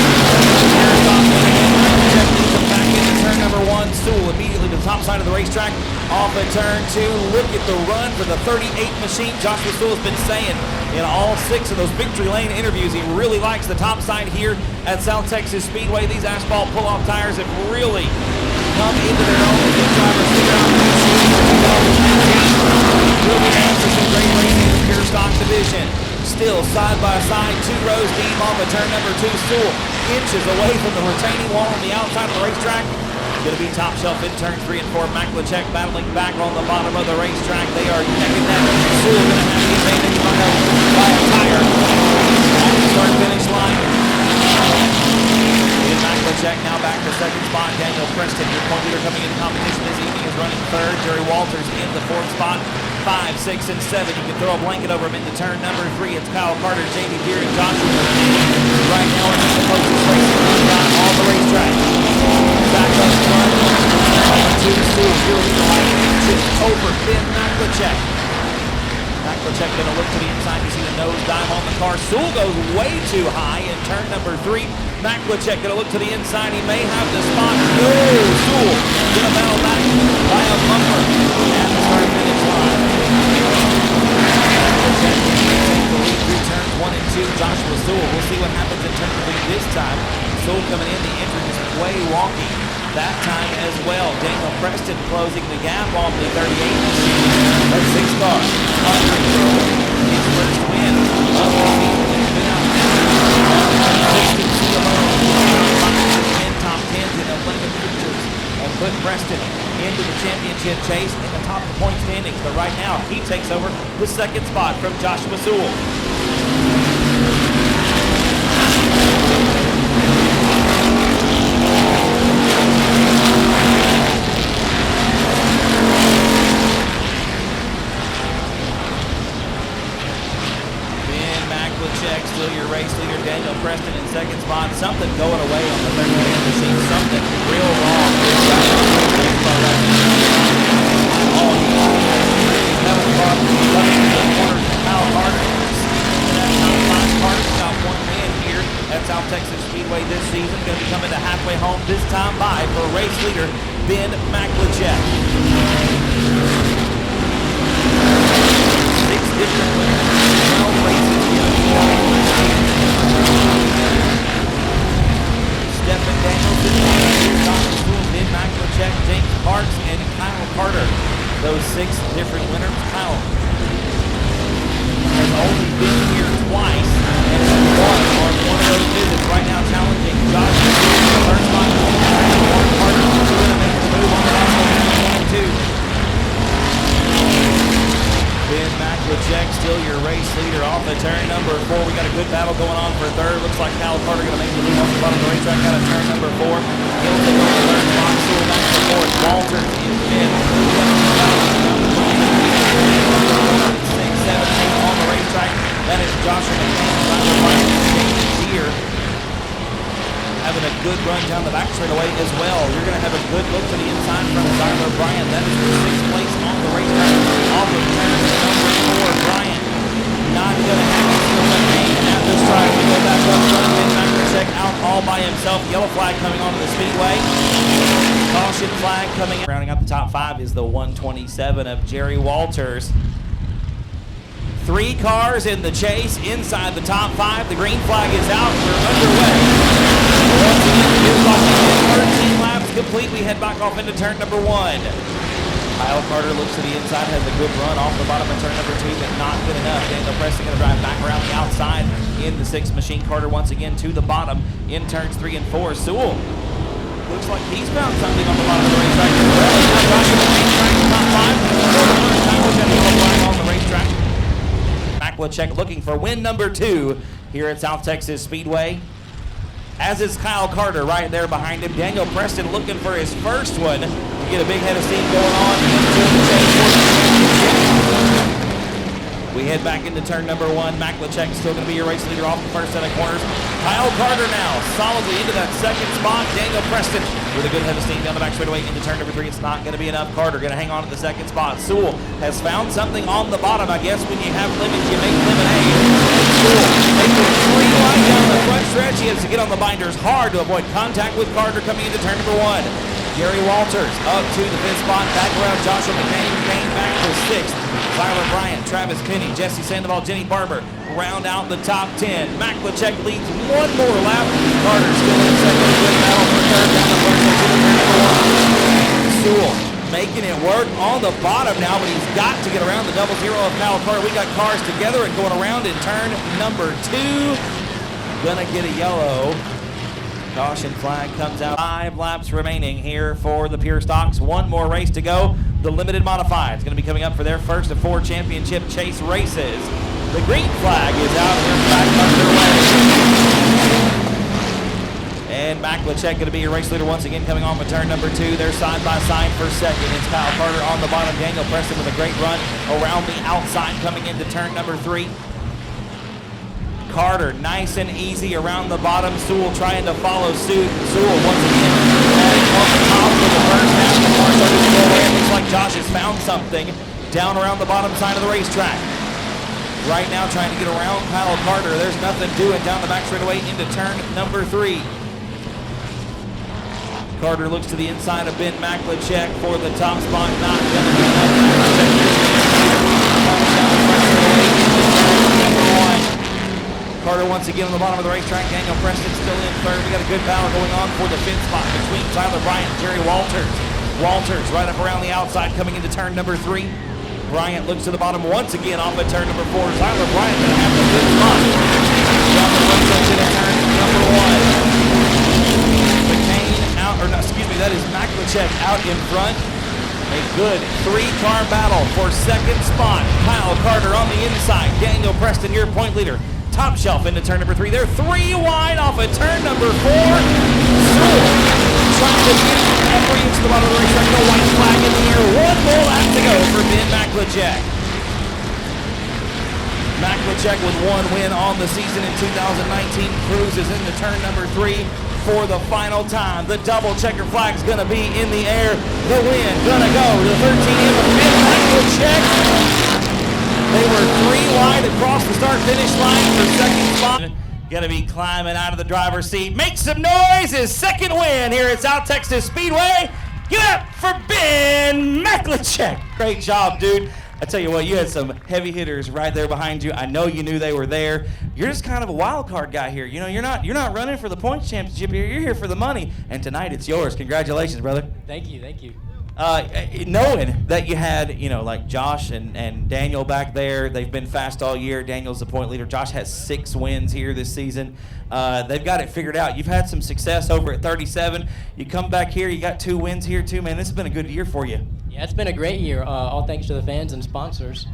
Back into turn number 1. Sewell immediately to the top side of the racetrack. Off of turn 2. Look at the run for the 38 machine. Joshua Sewell's been saying in all 6 of those victory lane interviews he really likes the top side here at South Texas Speedway. These asphalt pull-off tires have really come into their own. The drivers figure out the will be down for some great racing in the pure stock division. Still side by side, 2 rows deep off of turn number 2. Sewell inches away from the retaining wall on the outside of the racetrack. Going to be top shelf in turn 3 and 4. McClitchek battling back on the bottom of the racetrack. They are neck and neck. Sewell going to have the advantage by a tire on the start-finish line. McClitchek now back to second spot. Daniel Preston, your point leader coming into competition this evening, is running 3rd. Jerry Walters in the 4th spot. 5, 6, and 7. You can throw a blanket over him into turn number 3. It's Kyle Carter, Jamie Deere, and Joshua. Right now we're in the closest racing on all the racetrack. Back up front. 2 Sewell, really like inches over Ben McClitchek. McClitchek going to look to the inside. You see the nose dive on the car. Sewell goes way too high in turn number 3. McClitchek going to look to the inside. He may have the spot. No, Sewell going to battle back by a bumper at the start finish line. McClitchek takes the lead through turns 1 and 2. Joshua Sewell. We'll see what happens in turn 3 this time. Sewell coming in. The entry is way wonky that time as well. Daniel Preston closing the gap on the 38 machine. That's 6 cars. His first win of the season. It's been out there. 10 top 10s in 11 features and put Preston into the championship chase in the top of the point standings. But right now, he takes over the 2nd spot from Joshua Sewell. Still your race leader, Daniel Preston in 2nd spot. Something going away on the 38 machine. Something real wrong. Kyle Carter. Carter's got 1 win here at South Texas Speedway this season. Going to be coming to halfway home this time by for race leader Ben 6 different winners. Kyle has only been here twice and has won on one of those visits. Right now challenging Josh to the first spot. Warren Carter to make the move on the last one, 2. Ben Maklachek, still your race leader off of turn number 4. We got a good battle going on for third. Looks like Kyle Carter going to make the move off the bottom of the racetrack out of turn number 4. Hilton on the third spot, still back to fourth. Walter in fifth. 6, 7, 8 on the racetrack. That is Joshua McCain. Here having a good run down the back straightaway as well. You're going to have a good look to the inside from Tyler Bryant. That is the 6th place on the racetrack off of turn number 4. Bryant not going to have it. Still McCain at the strike. We go back up front. Ben Maklachek out all by himself. Yellow flag coming onto the speedway. Caution flag coming out. Rounding out the top 5 is the 127 of Jerry Walters. 3 cars in the chase inside the top 5. The green flag is out. We're underway. Once again, here's off again. 13 laps complete. We head back off into turn number 1. Kyle Carter looks to the inside, has a good run off the bottom of turn number 2, but not good enough. Daniel Preston going to drive back around the outside in the 6th machine. Carter once again to the bottom in turns 3 and 4. Sewell looks like he's found something on the bottom of the racetrack as well. Now Joshua McCain trying the top 5 for the first time. We're going to go flying on the racetrack. Maklachek looking for win number 2 here at South Texas Speedway. As is Kyle Carter right there behind him. Daniel Preston looking for his first one to get a big head of steam going on into the chase. We head back into turn number 1. Maklachek still going to be your race leader off the first set of corners. Kyle Carter now solidly into that 2nd spot. Daniel Preston with a good head of steam down the back straightaway into turn number 3. It's not going to be enough. Carter going to hang on to the 2nd spot. Sewell has found something on the bottom. I guess when you have lemons, you make lemonade. Sewell making 3 wide down the front stretch. He has to get on the binders hard to avoid contact with Carter coming into turn number 1. Jerry Walters up to the 5th spot. Back around Joshua McCain. McCain back to 6th. Tyler Bryant, Travis Penny, Jesse Sandoval, Jenny Barber round out the top 10. Maklachek leads 1 more lap. Carter still in second. Good battle for third down the front section of turn number 1. Sewell making it work on the bottom now, but he's got to get around the 0-0 of Kyle Carter. We got cars together and going around in turn number 2. Gonna get a yellow. Caution flag comes out. 5 laps remaining here for the pure stocks. 1 more race to go. The limited modified is going to be coming up for their first of 4 championship chase races. The green flag is out and they're back underway. And Maklachek going to be your race leader once again coming on for turn number 2. They're side by side for second. It's Kyle Carter on the bottom. Daniel Preston with a great run around the outside coming into turn number 3. Carter nice and easy around the bottom. Sewell trying to follow suit. Sewell once again on the top for the first half. The car started to go away. It looks like Josh has found something down around the bottom side of the racetrack. Right now trying to get around Kyle Carter. There's nothing doing down the back straightaway into turn number 3. Carter looks to the inside of Ben Maklachek for the top spot. Not going to be enough. Carter once again on the bottom of the racetrack. Daniel Preston still in third. We got a good battle going on for the 5th spot between Tyler Bryant and Jerry Walters. Walters right up around the outside coming into turn number 3. Bryant looks to the bottom once again off at turn number 4. Tyler Bryant going to have the 5th spot down the front section at turn number 1. McCain out, or no, excuse me, that is Maklachek out in front. A good 3-car battle for 2nd spot. Kyle Carter on the inside. Daniel Preston, your point leader. Top shelf into turn number 3. They're 3 wide off at turn number 4. Sewell trying to get every inch to the bottom of the racetrack. No white flag in the air. 1 more lap to go for Ben Maklachek. Maklachek with 1 win on the season in 2019 cruises into turn number 3 for the final time. The double checker flag's going to be in the air. The win going to go to the 13 in the Ben Maklachek. They were 3 wide across the start-finish line for 2nd spot. Gonna be climbing out of the driver's seat. Make some noise! His 2nd win here at South Texas Speedway. Give it up for Ben Maklachek. Great job, dude. I tell you what, you had some heavy hitters right there behind you. I know you knew they were there. You're just kind of a wild card guy here. You know, you're not running for the points championship here. You're here for the money, and tonight it's yours. Congratulations, brother. Thank you, thank you. knowing that you had, like Josh and Daniel back there, they've been fast all year. Daniel's the point leader. Josh has 6 wins here this season. They've got it figured out. You've had some success over at 37. You come back here, you got 2 wins here too, man. This has been a good year for you. Yeah, it's been a great year, all thanks to the fans and sponsors.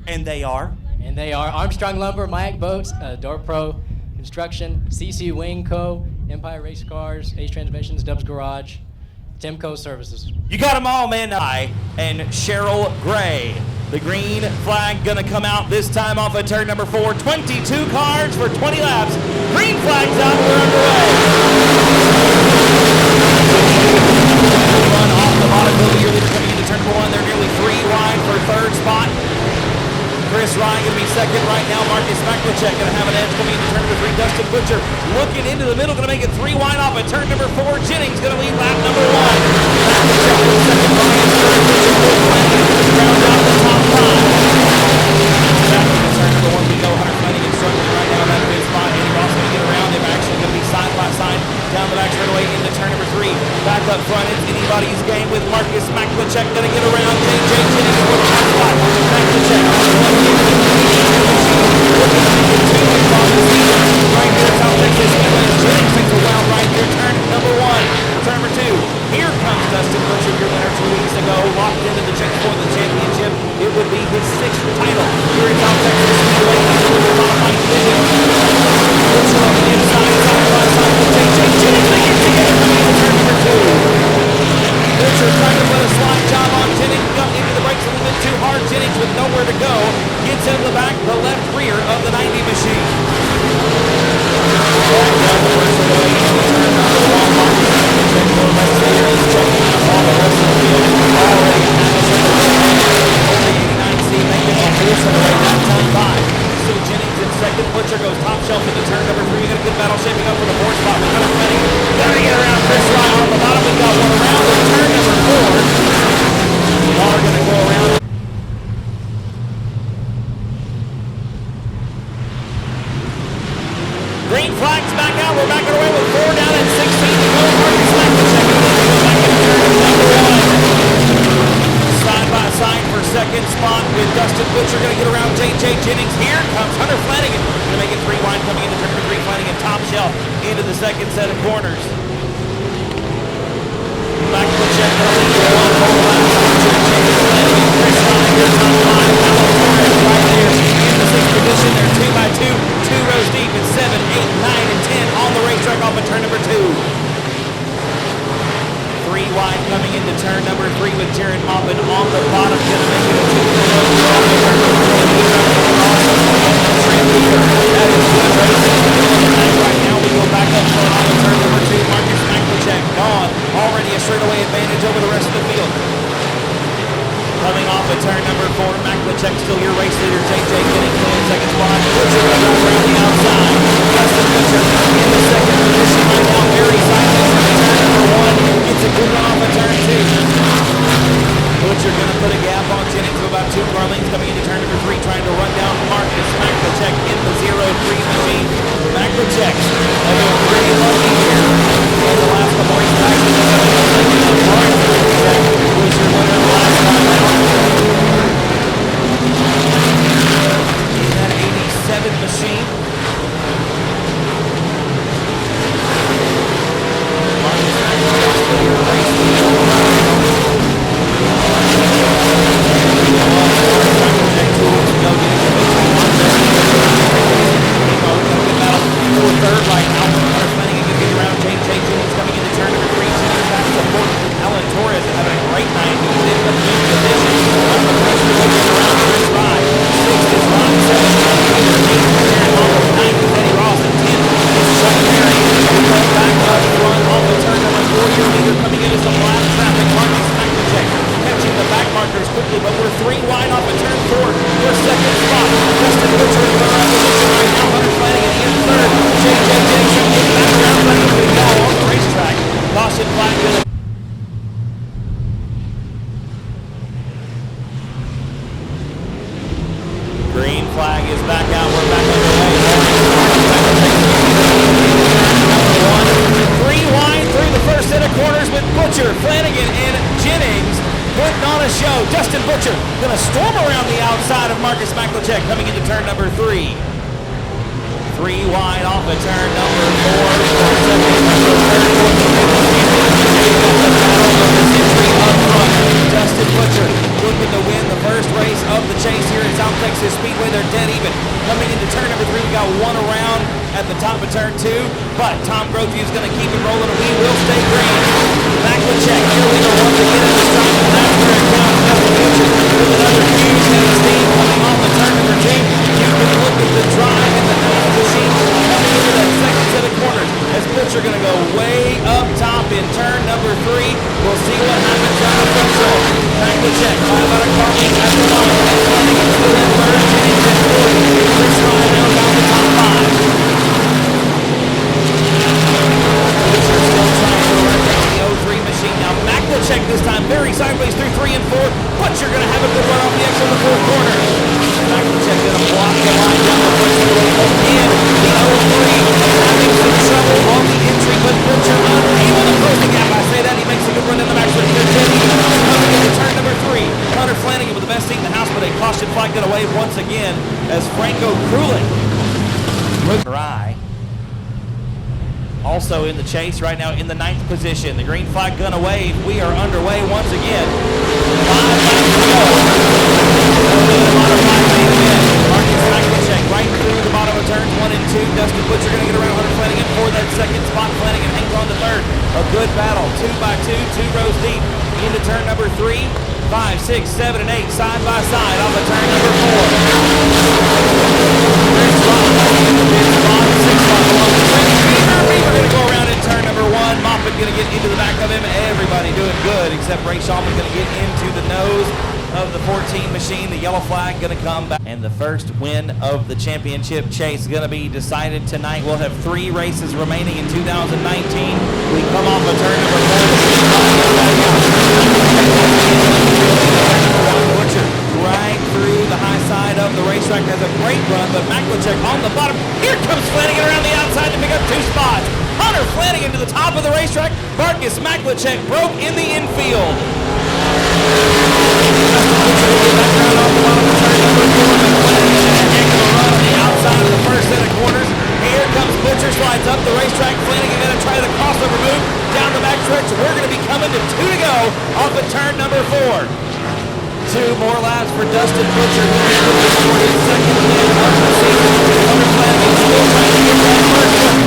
And they are? And they are Armstrong Lumber, Mayak Boats, Door Pro Construction, CC Wing Co., Empire Race Cars, Ace Transmissions, Dubs Garage, Timco Services. You got them all, man. And Cheryl Gray. The green flag gonna come out this time off of turn number 4. 22 cars for 20 laps. Green flag's out, we're underway. Run off the bottom of the year, coming into turn number 1. They're nearly 3 wide for 3rd spot. Chris Ryan going to be 2nd right now. Marcus McLachek going to have an edge coming into turn number 3. Dustin Butcher looking into the middle, going to make it 3 wide off at turn number 4. Jennings going to lead lap number 1. McLachek with 2nd. Ryan third. Butcher round out the top 5. Back into turn number 1 we go. Hunter Flanagan struggling right now in that good spot. Andy Ross going to get around him. Actually going to be side by side down the back straightaway into turn number 3. Back up front, it's anybody's game with Marcus McLachek going to get around J.J. Jennings for the top spot. McLachek right here, South Texas Speedway. Jennings takes a wild right here, turn number 1. Turn number 2. Here comes Dustin Butcher, your winner 2 weeks ago, locked into the chase for the championship. It would be his 6th title here in South Texas Speedway. Butcher on the inside, side by side with J.J. Jennings. They get together coming into turn number 2. Butcher trying to put a slide job on Jennings, got into the brakes a little bit too hard. Jennings with nowhere to go, gets into the back, the left rear of the 90 machine. So Jennings in 2nd, Butcher goes top shelf into turn number 3. You got a good battle shaping up for the 4th spot. We're gotta get around Chris Ryan on the bottom. We got one around in turn number 4. We are gonna go around. Green flag's back out. We're back away with 4 down and 16 to go. Marcus McLachek go back into turn number 1. Side by side for 2nd spot with Dustin Butcher. Going to get around J.J. Jennings. Here comes Hunter Flanagan. Going to make it 3 wide coming into turn number 3. Flanagan top shelf into the 2nd set of corners. McLachek going to lead 1 whole lap. Flanagan, Chris Ryan, your top 5. Torres right there in the 6th position. They're 2 by 2. 2 rows deep at 7, 8, 9, and 10 on the racetrack off of turn number 2. 3 wide coming into turn number 3 with Jared Maupin on the bottom. Going to make it a 2 right now. We go back up front on turn number 2. Marcus McLachek gone. Already a straightaway advantage over the rest of the field. Coming off of turn number 4, McLachek still your race leader. J.J. Jennings in 2nd spot. Butcher around the outside. Dustin Butcher in the 2nd position right now. Very silent from turn number 1. Gets a good run off of turn 2. Butcher going to put a gap on Jennings of about 2 car lengths coming into turn number 3, trying to run down Marcus McLachek in the 0-3 machine. McLachek having pretty lucky here in the last couple race practices. Marcus McLachek was your winner the last time out. In that 87 machine. Marcus McLachek still your race leader. Third right now, Hunter Flanagan can get around J.J. Jennings coming into turn number 3. Jennings back to support Alan Torres having a great night. He's in the fifth position. On the first position around Chris Ryan. 6th is Ron 7th. 9th is Eddie Ross. And 10th is Chuck Perry. We go back up front off of turn number 4. Your leader coming into some lap traffic. Marcus McLachek catching the back markers quickly, but we're 3 wide off of turn 4. We're 2nd spot. Dustin Butcher in the right position right now. Hunter Flanagan in 3rd. J.J. Jennings trying to get back around. Flanagan with the ball on the racetrack. Caution flag good. Green flag is back out. We're back underway. 3 wide through the first set of corners with Butcher, Flanagan, and Jennings. storm around the outside of Marcus McElchek coming into turn number 3. 3 wide off of turn number 4. Dustin Butcher looking to win the first race of the chase here at South Texas Speedway. They're dead even. Coming into turn number 3, we got one around at the top of turn 2, but Tom Grothe is going to keep it rolling, and we will stay green. McElchek, here we go once again at this time, and that's where it comes. Dustin Butcher with another huge head of steam coming off of turn number 2. You can look at the drive and the machine coming into that second set of corners as Butcher going to go way up top in turn number 3. We'll see what happens on the front row. McElchek, by about a car length at the line. Running into the third, getting to fourth. Chris Ryan now down the top 5. Butcher still trying to run down the 03 machine. Now McElchek this time very sideways through 3 and 4. Butcher going to have a good run off the exit of the fourth corner. McElchek going to block the line down the first again. The 03 having some trouble on the entry, but Butcher unable to close the gap. I say that, he makes a good run in the backstretch. Coming into turn number 3, Hunter Flanagan with the best seat in the house, but a caution flag going to wave once again as Franco Krulik looks dry. Also in the chase right now in the 9th position. The green flag gonna wave. We are underway once again. 5 laps to go. Marcus McElchek right through the bottom of turns 1 and 2. Dustin Butcher gonna get around Hunter Flanagan for that second spot. Flanagan hangs on to third. A good battle, 2 by 2, 2 rows deep. Into turn number 3, 5, 6, 7, and 8 side by side off of turn number 4. We're going to go around in turn number 1. Moffitt going to get into the back of him. Everybody doing good except Ray Shawman going to get into the nose of the 14 machine. The yellow flag going to come back. And the first win of the championship chase is going to be decided tonight. We'll have 3 races remaining in 2019. We come off of turn number 4. Butcher right through the high side of the racetrack. Has a great run, but McElchek on the bottom. Here comes Flanagan around the outside to pick up 2 spots. Hunter Flanagan to the top of the racetrack. Marcus McElchek broke in the infield. Outside of the first set of corners. Here comes Butcher, slides up the racetrack. Flanagan going to try the crossover move down the backstretch. We're going to be coming to 2 to go off of turn number 4. 2 more laps for Dustin Butcher. For his second win of the season. Hunter Flanagan still trying to get that first one.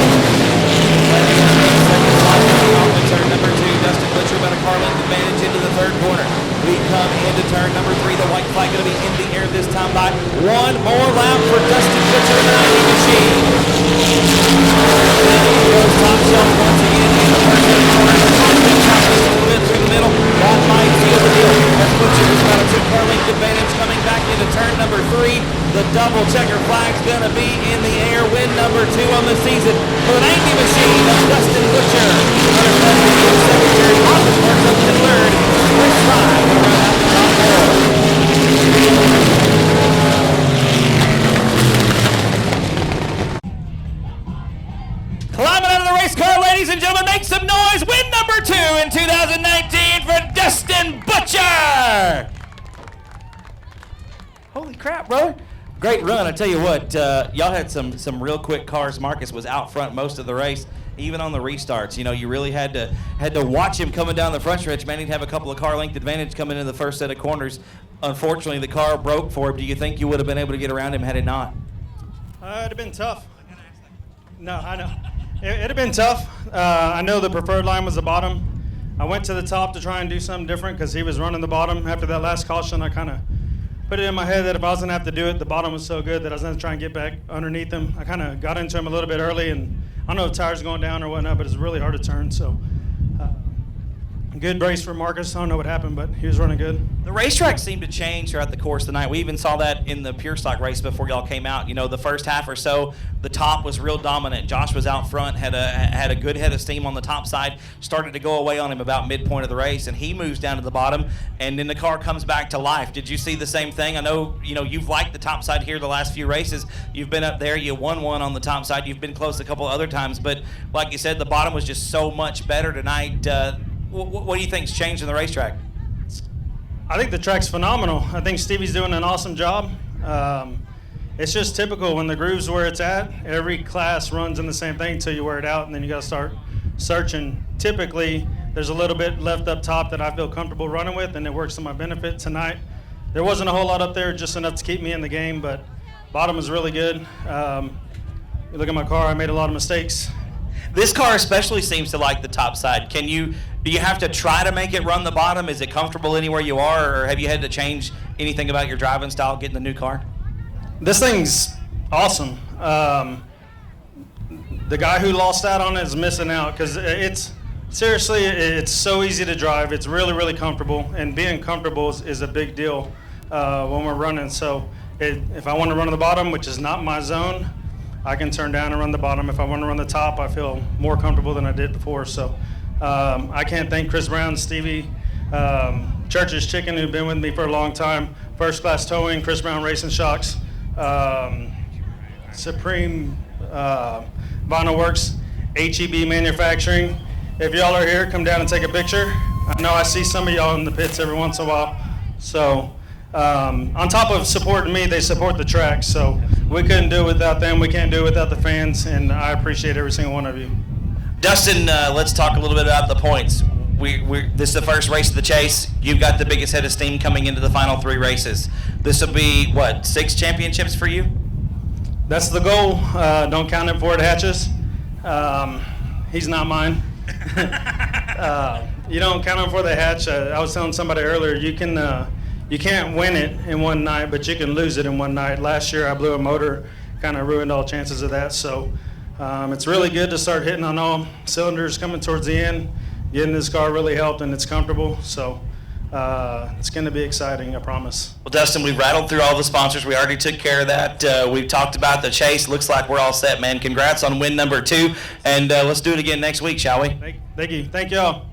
Second spot coming off of turn number 2. Dustin Butcher about a car length advantage into the third corner. We come into turn number 3. The white flag going to be in the air this time by 1 more lap for Dustin Butcher and the 90 machine. Flanagan goes top shelf once again in the first set of corners. A little bit through the middle. That might seal the deal. As Butcher has got a 2-car length advantage coming back into turn number 3. The double checker flag's going to be in the air. Win number 2 on the season for the 90 machine of Dustin Butcher. Hunter Flanagan in secondary. Office works up to third. Chris Ryan going to run out the top 4. Climbing out of the race car, ladies and gentlemen, make some noise. Win number 2 in 2019 for Dustin Butcher. Holy crap, brother. Great run. I tell you what, y'all had some real quick cars. Marcus was out front most of the race, even on the restarts. You know, you really had to watch him coming down the front stretch. Man, he'd have a couple of car length advantage coming into the first set of corners. Unfortunately, the car broke for him. Do you think you would have been able to get around him had it not? It'd have been tough. No, I know. It'd have been tough. I know the preferred line was the bottom. I went to the top to try and do something different because he was running the bottom. After that last caution, I kind of put it in my head that if I was going to have to do it, the bottom was so good that I was going to try and get back underneath him. I kind of got into him a little bit early, and I don't know if tires going down or whatnot, but it's really hard to turn. So good race for Marcus. I don't know what happened, but he was running good. The racetrack seemed to change throughout the course of the night. We even saw that in the pure stock race before y'all came out. You know, the first half or so, the top was real dominant. Josh was out front, had a good head of steam on the top side, started to go away on him about midpoint of the race, and he moves down to the bottom, and then the car comes back to life. Did you see the same thing? I know, you know, you've liked the top side here the last few races. You've been up there. You won one on the top side. You've been close a couple other times, but like you said, the bottom was just so much better tonight. What do you think's changed in the racetrack? I think the track's phenomenal. I think Stevie's doing an awesome job. It's just typical when the groove's where it's at. Every class runs in the same thing until you wear it out, and then you got to start searching. Typically, there's a little bit left up top that I feel comfortable running with, and it works to my benefit. Tonight, there wasn't a whole lot up there, just enough to keep me in the game, but bottom is really good. You look at my car, I made a lot of mistakes. This car especially seems to like the top side. Do you have to try to make it run the bottom? Is it comfortable anywhere you are, or have you had to change anything about your driving style getting the new car? This thing's awesome. The guy who lost out on it is missing out, because it's so easy to drive. It's really, really comfortable, and being comfortable is a big deal when we're running. So if I want to run to the bottom, which is not my zone, I can turn down and run the bottom. If I want to run the top, I feel more comfortable than I did before. So I can't thank Chris Brown, Stevie, Church's Chicken, who've been with me for a long time, First Class Towing, Chris Brown Racing Shocks, Supreme Vinyl Works, HEB Manufacturing. If y'all are here, come down and take a picture. I know I see some of y'all in the pits every once in a while. So on top of supporting me, they support the track. So we couldn't do it without them. We can't do it without the fans, and I appreciate every single one of you. Dustin, let's talk a little bit about the points. This is the first race of the chase. You've got the biggest head of steam coming into the final 3 races. This will be, 6 championships for you? That's the goal. Don't count it before it hatches. He's not mine. You don't count them before they hatch. I was telling somebody earlier, you can't win it in one night, but you can lose it in one night. Last year I blew a motor, kind of ruined all chances of that. So it's really good to start hitting on all cylinders coming towards the end. Getting this car really helped, and it's comfortable. So it's going to be exciting, I promise. Well, Dustin, we've rattled through all the sponsors. We already took care of that. We've talked about the chase. Looks like we're all set, man. Congrats on win number 2. And let's do it again next week, shall we? Thank you. Thank y'all.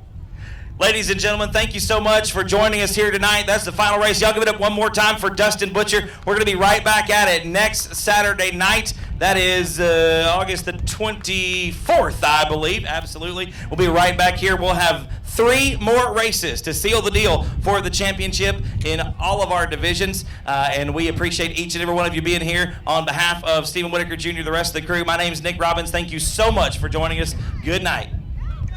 Ladies and gentlemen, thank you so much for joining us here tonight. That's the final race. Y'all give it up one more time for Dustin Butcher. We're going to be right back at it next Saturday night. That is August the 24th, I believe. Absolutely. We'll be right back here. We'll have 3 more races to seal the deal for the championship in all of our divisions. And we appreciate each and every one of you being here. On behalf of Stephen Whitaker Jr., the rest of the crew, my name is Nick Robbins. Thank you so much for joining us. Good night.